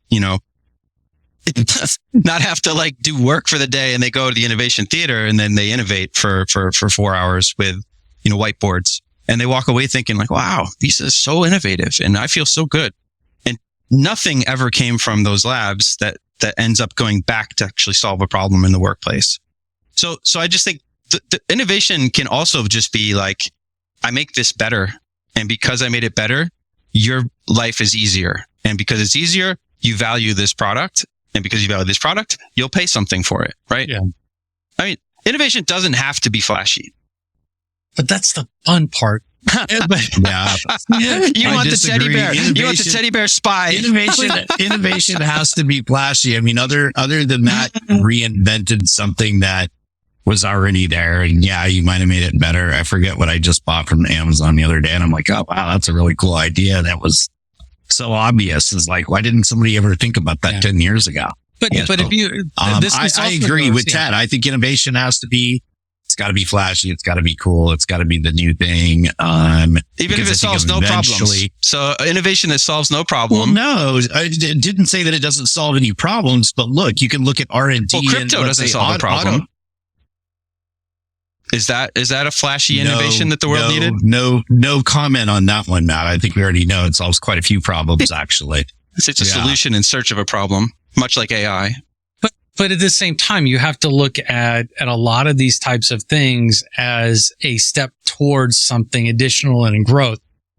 not have to like do work for the day, and they go to the innovation theater and then they innovate for 4 hours with, whiteboards, and they walk away thinking like, wow, Visa is so innovative and I feel so good. And nothing ever came from those labs that ends up going back to actually solve a problem in the workplace. So I just think the innovation can also just be like, I make this better. And because I made it better, your life is easier. And because it's easier, you value this product. And because you value this product, you'll pay something for it, right? Yeah. I mean, innovation doesn't have to be flashy. But that's the fun part. Yeah. You want the teddy bear. You want the teddy bear spy. Innovation has to be flashy. I mean, other than that, reinvented something that was already there. And yeah, you might have made it better. I forget what I just bought from Amazon the other day. And I'm like, oh, wow, that's a really cool idea. That was so obvious. It's like, why didn't somebody ever think about that 10 years ago? But if you, I agree with Ted. I think innovation has to be, it's got to be flashy. It's got to be cool. It's got to be the new thing. Even if it solves no problems. So innovation that solves no problem. Well, no, I didn't say that it doesn't solve any problems, but look, you can look at R&D. Well, crypto doesn't solve a problem. Is that a flashy innovation that the world needed? No comment on that one, Matt. I think we already know it solves quite a few problems, actually. It's a solution in search of a problem, much like AI. But at the same time, you have to look at a lot of these types of things as a step towards something additional and in growth.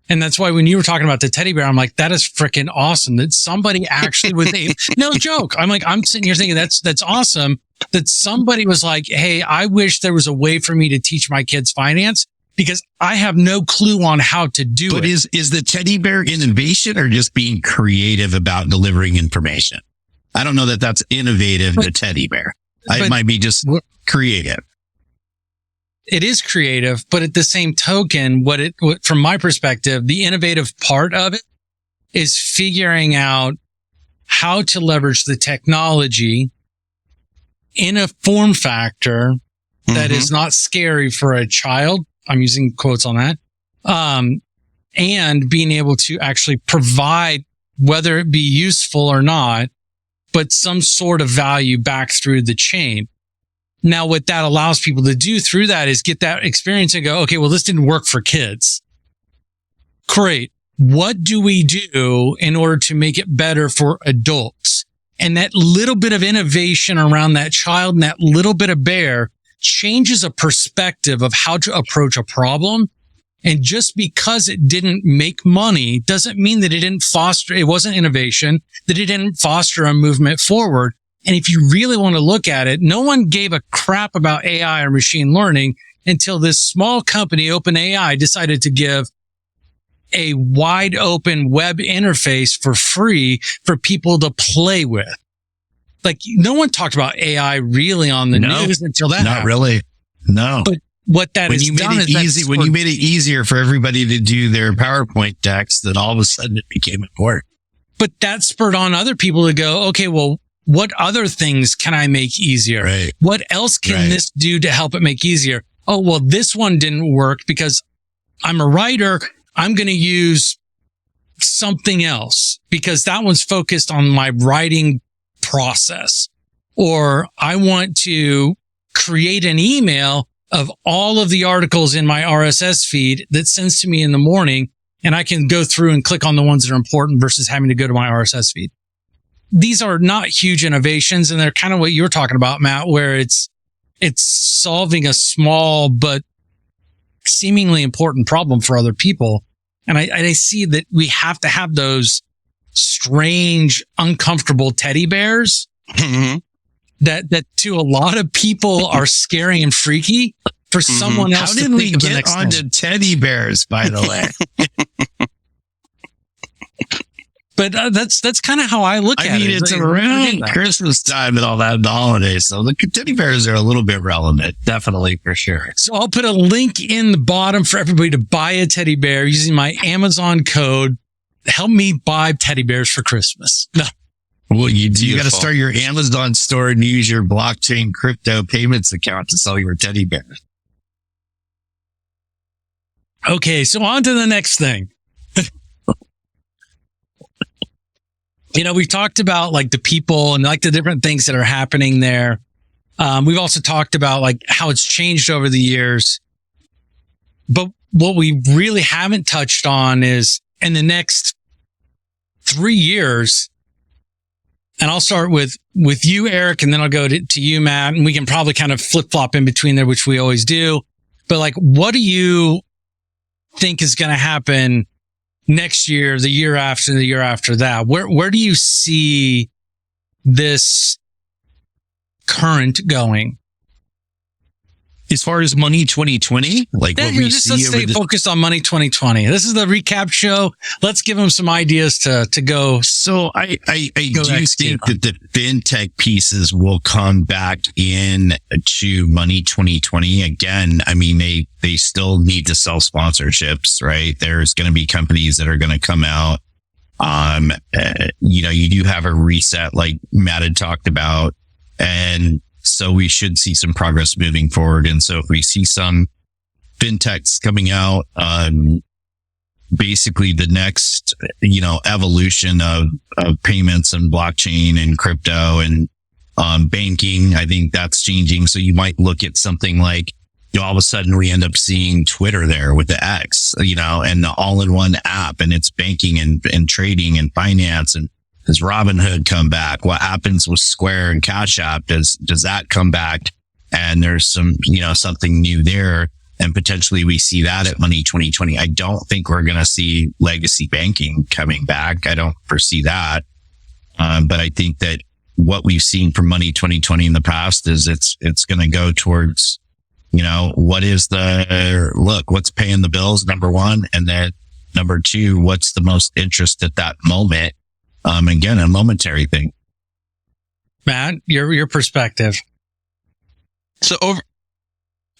And that's why when you were talking about the teddy bear, I'm like, that is freaking awesome that somebody actually was no joke. I'm sitting here thinking that's awesome that somebody was like, hey, I wish there was a way for me to teach my kids finance because I have no clue on how to do it. But is the teddy bear innovation or just being creative about delivering information? I don't know that that's innovative, the teddy bear. It might be just creative. It is creative, but at the same token, from my perspective, the innovative part of it is figuring out how to leverage the technology in a form factor that is not scary for a child. I'm using quotes on that. And being able to actually provide, whether it be useful or not, but some sort of value back through the chain. Now, what that allows people to do through that is get that experience and go, okay, well, this didn't work for kids. Great. what do we do in order to make it better for adults? And that little bit of innovation around that child and that little bit of bear changes a perspective of how to approach a problem. And just because it didn't make money doesn't mean that it wasn't innovation, that it didn't foster a movement forward. And if you really want to look at it, no one gave a crap about AI or machine learning until this small company, OpenAI, decided to give a wide open web interface for free for people to play with. Like, no one talked about AI really on the news until that happened. Not really. No. But what that has done is when you made it easier for everybody to do their PowerPoint decks, then all of a sudden it became important. But that spurred on other people to go, okay, well, what other things can I make easier? Right. What else can this do to help it make easier? Oh, well, this one didn't work because I'm a writer. I'm going to use something else because that one's focused on my writing process. Or I want to create an email of all of the articles in my RSS feed that sends to me in the morning, and I can go through and click on the ones that are important versus having to go to my RSS feed. These are not huge innovations, and they're kind of what you're talking about, Matt, where it's solving a small but seemingly important problem for other people. And I see that we have to have those strange, uncomfortable teddy bears that to a lot of people are scary and freaky. For someone else, how did we get onto teddy bears, by the way? But that's kind of how I look at it. I mean, it's around Christmas time and all that, and the holidays. So the teddy bears are a little bit relevant, definitely, for sure. So I'll put a link in the bottom for everybody to buy a teddy bear using my Amazon code. Help me buy teddy bears for Christmas. No. Well, you got to start your Amazon store and use your blockchain crypto payments account to sell your teddy bears. Okay, so on to the next thing. You know, we've talked about like the people and like the different things that are happening there. We've also talked about like how it's changed over the years. But what we really haven't touched on is in the next 3 years, and I'll start with you, Eric, and then I'll go to you, Matt, and we can probably kind of flip flop in between there, which we always do. But like, what do you think is going to happen next year, the year after that? Where do you see this current going? As far as Money 2020, like what we see let's stay focused on Money 2020. This is the recap show. Let's give them some ideas to go. So I do think that the fintech pieces will come back in to Money 2020 again. I mean, they still need to sell sponsorships, right? There's going to be companies that are going to come out. You do have a reset like Matt had talked about, and so we should see some progress moving forward. And so if we see some fintechs coming out, basically the next, evolution of payments and blockchain and crypto and, banking, I think that's changing. So you might look at something like, all of a sudden we end up seeing Twitter there with the X, and the all-in-one app, and it's banking and trading and finance. And does Robinhood come back? What happens with Square and Cash App? Does that come back? And there's some, something new there. And potentially we see that at Money 2020. I don't think we're going to see legacy banking coming back. I don't foresee that. But I think that what we've seen from Money 2020 in the past is it's going to go towards, what's paying the bills, number one. And then number two, what's the most interest at that moment? Again, a momentary thing. Matt, your perspective. So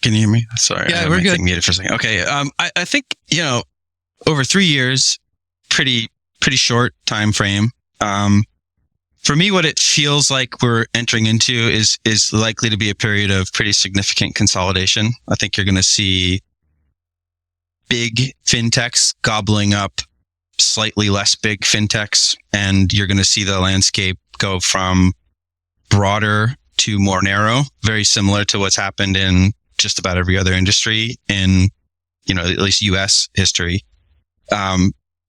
can you hear me? Sorry. Yeah, we're good. Muted for a second. Okay. I think, over 3 years, pretty short time frame. For me, what it feels like we're entering into is likely to be a period of pretty significant consolidation. I think you're going to see big fintechs gobbling up slightly less big fintechs, and you're going to see the landscape go from broader to more narrow, very similar to what's happened in just about every other industry in, at least US history.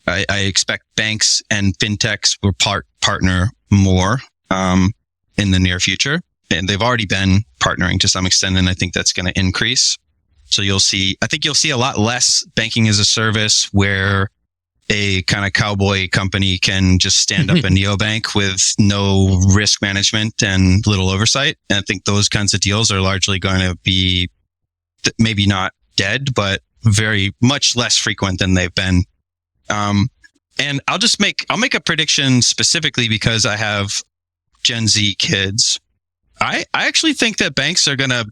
I expect banks and fintechs will partner more in the near future. And they've already been partnering to some extent, and I think that's going to increase. So I think you'll see a lot less banking as a service where a kind of cowboy company can just stand up a neobank with no risk management and little oversight. And I think those kinds of deals are largely going to be maybe not dead, but very much less frequent than they've been. And I'll make a prediction specifically because I have Gen Z kids. I actually think that banks they're gonna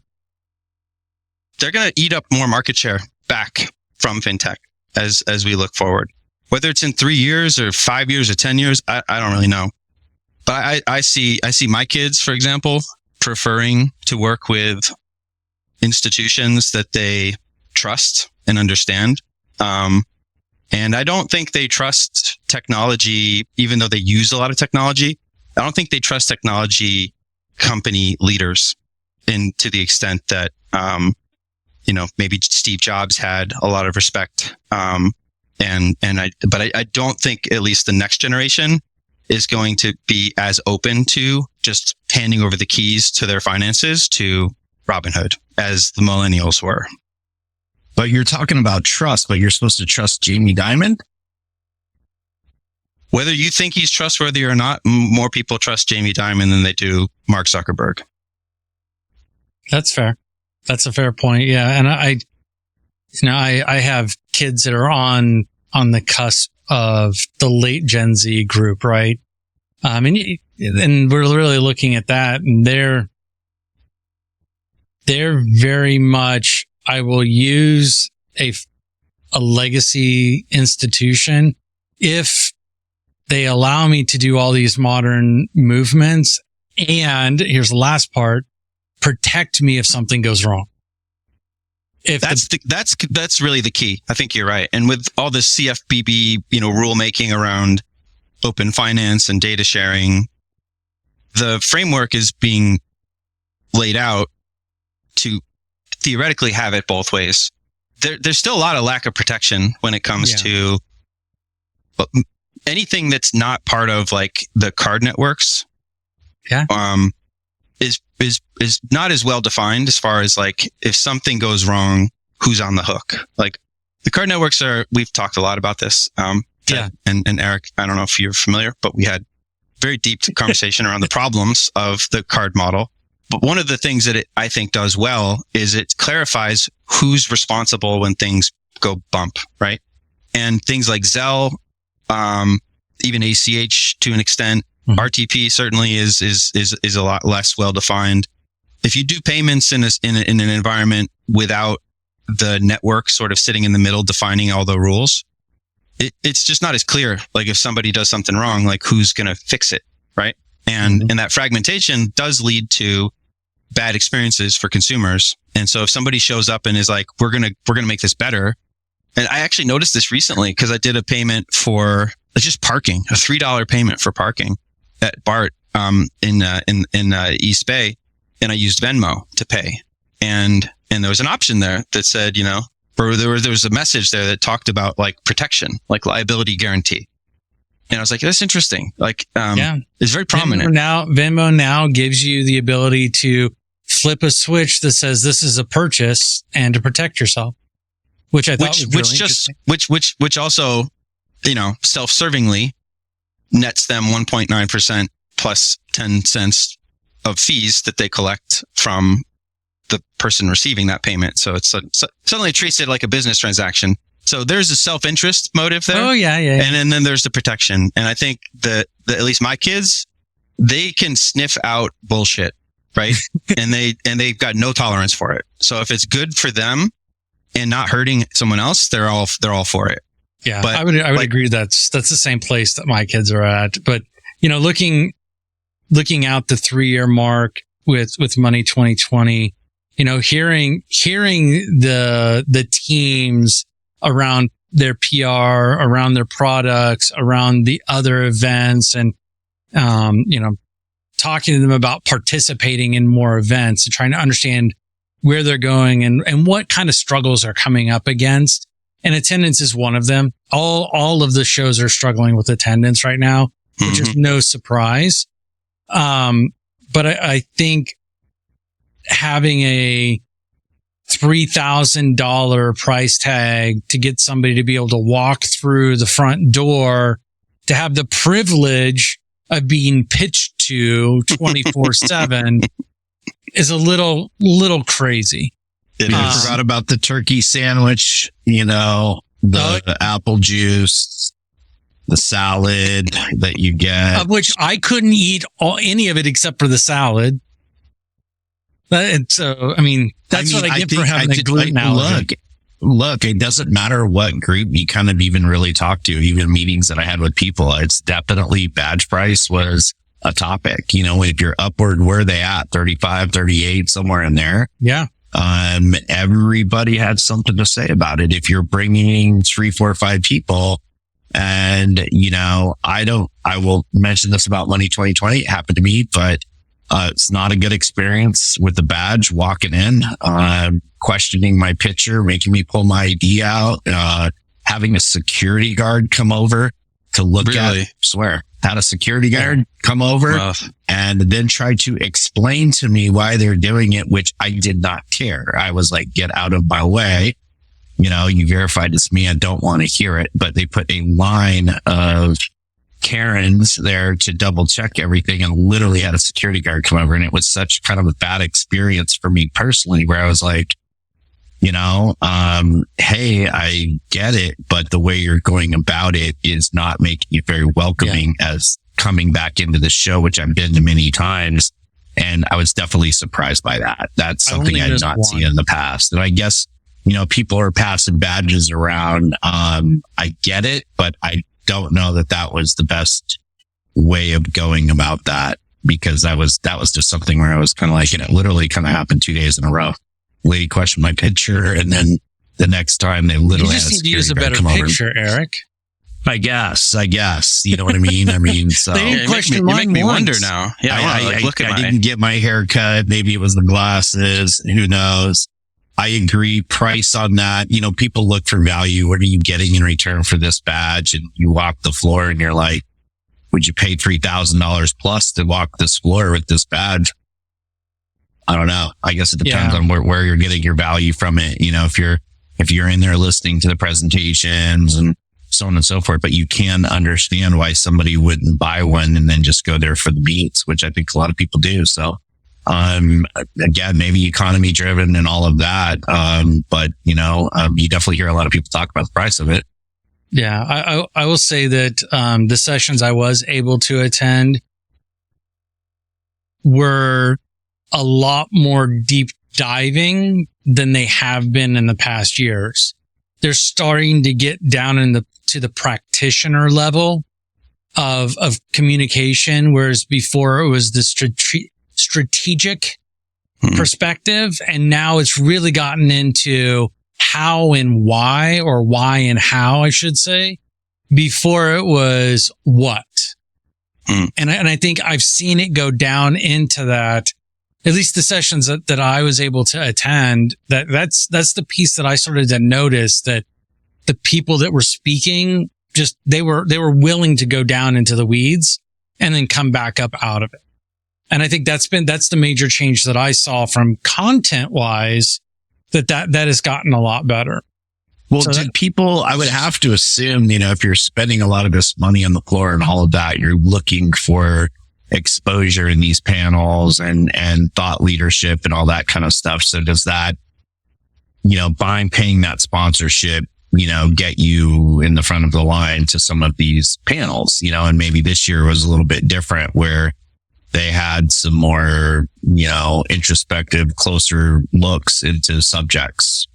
eat up more market share back from fintech as we look forward. Whether it's in 3 years or 5 years or 10 years, I don't really know. But I see my kids, for example, preferring to work with institutions that they trust and understand. And I don't think they trust technology, even though they use a lot of technology. I don't think they trust technology company leaders to the extent that, maybe Steve Jobs had a lot of respect. But I don't think at least the next generation is going to be as open to just handing over the keys to their finances to Robinhood as the millennials were. But you're talking about trust, but you're supposed to trust Jamie Dimon? Whether you think he's trustworthy or not, more people trust Jamie Dimon than they do Mark Zuckerberg. That's fair. That's a fair point. Yeah. And I have kids that are on the cusp of the late Gen Z group, right? And we're really looking at that, and they're very much, I will use a legacy institution if they allow me to do all these modern movements. And here's the last part, protect me if something goes wrong. That's really the key. I think you're right. And with all this CFPB, rulemaking around open finance and data sharing, the framework is being laid out to theoretically have it both ways. There's still a lot of lack of protection when it comes to anything that's not part of like the card networks. Yeah. Is not as well defined as far as like if something goes wrong, who's on the hook. Like the card networks we've talked a lot about this. And Eric, I don't know if you're familiar, but we had very deep conversation around the problems of the card model. But one of the things that I think does well is it clarifies who's responsible when things go bump, right? And things like Zelle, even ACH to an extent, RTP certainly is a lot less well defined. If you do payments in an environment without the network sort of sitting in the middle defining all the rules, it's just not as clear. Like if somebody does something wrong, like who's going to fix it, right? And that fragmentation does lead to bad experiences for consumers. And so if somebody shows up and is like, we're gonna make this better. And I actually noticed this recently because I did a payment for just parking, a $3 payment for parking at BART in East Bay, and I used Venmo to pay. And there was an option there that said, there was a message there that talked about like protection, like liability guarantee. And I was like, that's interesting. Like, it's very prominent. Venmo now gives you the ability to flip a switch that says this is a purchase and to protect yourself, which I thought was really interesting. Which also, self-servingly nets them 1.9% plus 10 cents of fees that they collect from the person receiving that payment. So it's suddenly treats it like a business transaction. So there's a self-interest motive there. Oh yeah. And then there's the protection. And I think that at least my kids, they can sniff out bullshit, right? and they've got no tolerance for it. So if it's good for them and not hurting someone else, they're all for it. Yeah, but I would agree that's the same place that my kids are at. But looking out the 3-year mark with Money 2020, hearing the teams around their PR, around their products, around the other events, and talking to them about participating in more events and trying to understand where they're going and what kind of struggles are coming up against. and attendance is one of them. All of the shows are struggling with attendance right now, which is no surprise. But I think having a $3,000 price tag to get somebody to be able to walk through the front door, to have the privilege of being pitched to 24/7 is a little crazy. I forgot about the turkey sandwich, the apple juice, the salad that you get. Of which I couldn't eat any of it except for the salad. And so, that's what I get for having a gluten allergy. Look, it doesn't matter what group you kind of even really talk to, even meetings that I had with people. It's definitely badge price was a topic. If you're upward, where are they at? 35, 38, somewhere in there. Yeah. Everybody had something to say about it. If you're bringing 3, 4, 5 people, and I will mention this about Money 2020. It happened to me, but it's not a good experience with the badge walking in, questioning my picture, making me pull my ID out, having a security guard come over to look at, had a security guard come over and then try to explain to me why they're doing it, which I did not care. I was like, get out of my way. You verified it's me. I don't want to hear it, but they put a line of Karens there to double check everything and literally had a security guard come over. And it was such kind of a bad experience for me personally, where I was like, hey, I get it, but the way you're going about it is not making it very welcoming as coming back into the show, which I've been to many times. And I was definitely surprised by that. That's something I did not see in the past. And I guess, people are passing badges around. I get it, but I don't know that was the best way of going about that, because that was just something where I was kind of like, and it literally kind of happened 2 days in a row. Lady questioned my picture, and then the next time they literally you just need to use a better picture, Eric. I guess. You know what I mean? So they didn't question you make me wonder now. Yeah, I didn't get my hair cut. Maybe it was the glasses. Who knows? I agree. Price on that. People look for value. What are you getting in return for this badge? And you walk the floor and you're like, would you pay $3,000 plus to walk this floor with this badge? I don't know. I guess it depends on where you're getting your value from it. If you're in there listening to the presentations and so on and so forth, but you can understand why somebody wouldn't buy one and then just go there for the beats, which I think a lot of people do. So, again, maybe economy driven and all of that. But you definitely hear a lot of people talk about the price of it. Yeah. I will say that, the sessions I was able to attend were a lot more deep diving than they have been in the past years. They're starting to get down to the practitioner level of communication, whereas before it was the strategic perspective. And now it's really gotten into how and why, or why and how, I should say. Before it was what. And I think I've seen it go down into that, at least the sessions that I was able to attend, that's the piece that I started to notice, that the people that were speaking, just, they were willing to go down into the weeds and then come back up out of it. And I think that's the major change that I saw from content wise, that has gotten a lot better. Well, so people, I would have to assume, if you're spending a lot of this money on the floor and all of that, you're looking for exposure in these panels and thought leadership and all that kind of stuff. So does that, paying that sponsorship, get you in the front of the line to some of these panels, and maybe this year was a little bit different, where they had some more, introspective, closer looks into subjects,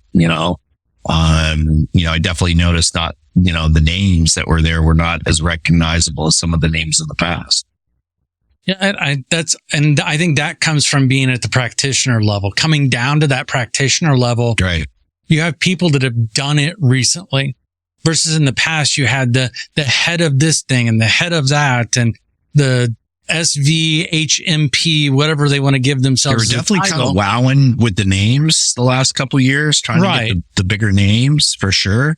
I definitely noticed not, the names that were there were not as recognizable as some of the names in the past. Yeah, I think that comes from being at the practitioner level, coming down to that practitioner level. Right. You have people that have done it recently versus in the past, you had the head of this thing and the head of that and the SVHMP, whatever they want to give themselves. They were definitely kind of wowing with the names the last couple of years, trying to get the bigger names for sure.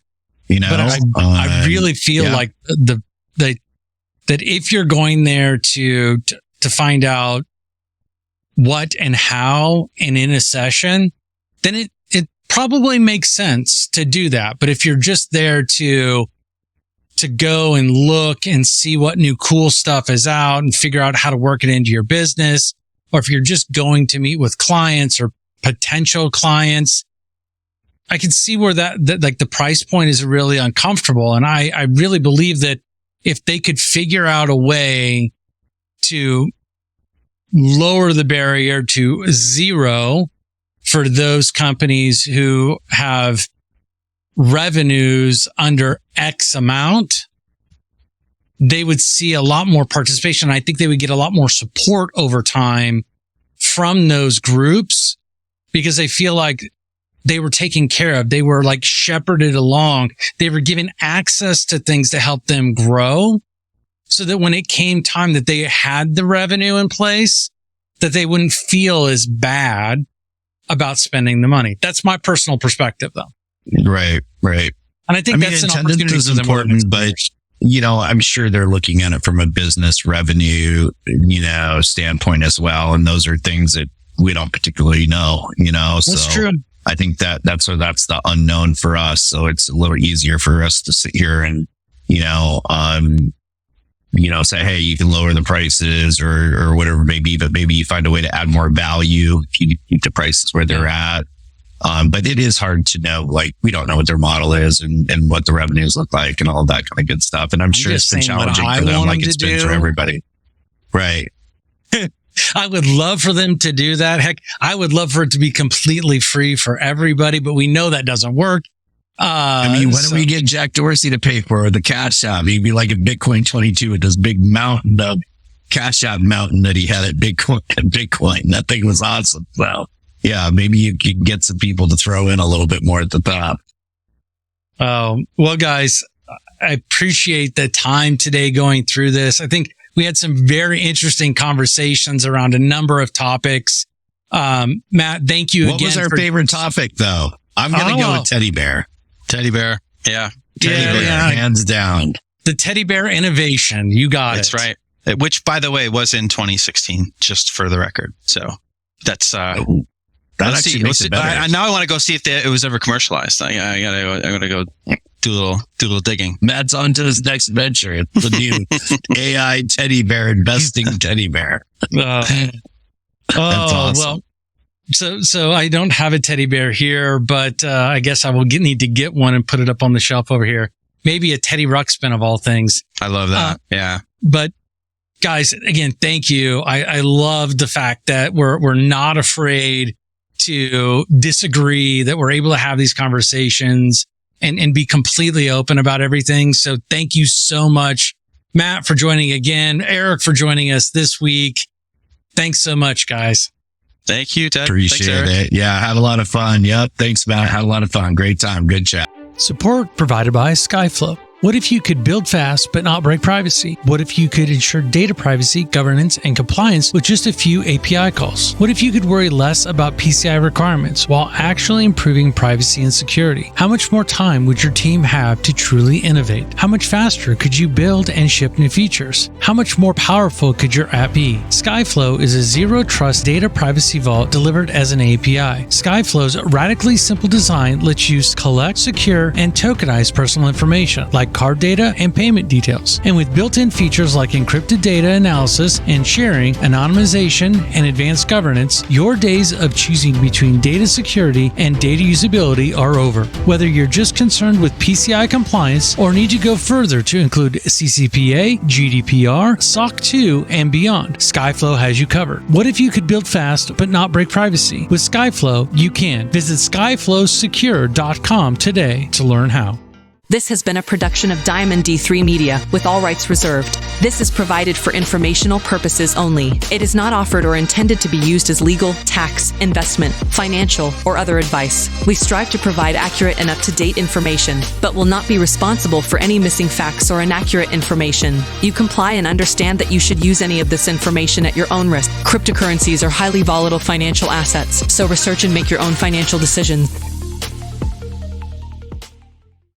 you know. But I really feel like that if you're going there to find out what and how and in a session, then it probably makes sense to do that. But if you're just there to go and look and see what new cool stuff is out and figure out how to work it into your business, or if you're just going to meet with clients or potential clients, I can see where that like the price point is really uncomfortable. And I really believe that if they could figure out a way to lower the barrier to zero for those companies who have revenues under X amount, they would see a lot more participation. I think they would get a lot more support over time from those groups because they feel like they were taken care of. They were like shepherded along. They were given access to things to help them grow so that when it came time that they had the revenue in place, that they wouldn't feel as bad about spending the money. That's my personal perspective though. Right. And I think that's an opportunity is important, but you know, I'm sure they're looking at it from a business revenue, you know, standpoint as well. And those are things that we don't particularly know, you know, that's true. I think that's the unknown for us. So it's a little easier for us to sit here and, say, hey, you can lower the prices or whatever it may be, but maybe you find a way to add more value if you keep the prices where they're at. But it is hard to know, like, we don't know what their model is and what the revenues look like and all that kind of good stuff. And I'm sure it's been challenging for them, like it's been for everybody. Right. I would love for them to do that. Heck, I would love for it to be completely free for everybody, but we know that doesn't work. When do we get Jack Dorsey to pay for the Cash App? He'd be like at Bitcoin 22 with this big mountain of Cash App mountain that he had at Bitcoin. That thing was awesome. So yeah, maybe you can get some people to throw in a little bit more at the top. Oh, well, guys, I appreciate the time today going through this. I think we had some very interesting conversations around a number of topics. Matt, thank you again. What was our favorite topic, though? I'm going to go with teddy bear. Teddy bear. Yeah. Teddy bear, hands down. The teddy bear innovation. You got That's right. Which, by the way, was in 2016, just for the record. So that's... that actually makes it better. Now I want to go see if it was ever commercialized. I gotta go do a little digging. Matt's on to his next venture. It's the new AI teddy bear investing teddy bear. That's awesome. Well, so I don't have a teddy bear here, but I guess I will need to get one and put it up on the shelf over here. Maybe a Teddy Ruxpin of all things. I love that. Yeah. But guys, again, thank you. I love the fact that we're not afraid to disagree, that we're able to have these conversations and be completely open about everything. So thank you so much, Matt, for joining again, Eric for joining us this week. Thanks so much, guys. Thank you, Ted. Appreciate it. Yeah, had a lot of fun. Yep. Thanks, Matt. Had a lot of fun. Great time. Good chat. Support provided by Skyflow. What if you could build fast but not break privacy? What if you could ensure data privacy, governance, and compliance with just a few API calls? What if you could worry less about PCI requirements while actually improving privacy and security? How much more time would your team have to truly innovate? How much faster could you build and ship new features? How much more powerful could your app be? Skyflow is a zero-trust data privacy vault delivered as an API. Skyflow's radically simple design lets you collect, secure, and tokenize personal information like card data and payment details. And with built-in features like encrypted data analysis and sharing, anonymization, and advanced governance, your days of choosing between data security and data usability are over. Whether you're just concerned with PCI compliance or need to go further to include CCPA, GDPR, SOC 2, and beyond, Skyflow has you covered. What if you could build fast but not break privacy? With Skyflow, you can. Visit skyflowsecure.com today to learn how. This has been a production of Diamond D3 Media, with all rights reserved. This is provided for informational purposes only. It is not offered or intended to be used as legal, tax, investment, financial, or other advice. We strive to provide accurate and up-to-date information, but will not be responsible for any missing facts or inaccurate information. You comply and understand that you should use any of this information at your own risk. Cryptocurrencies are highly volatile financial assets, so research and make your own financial decisions.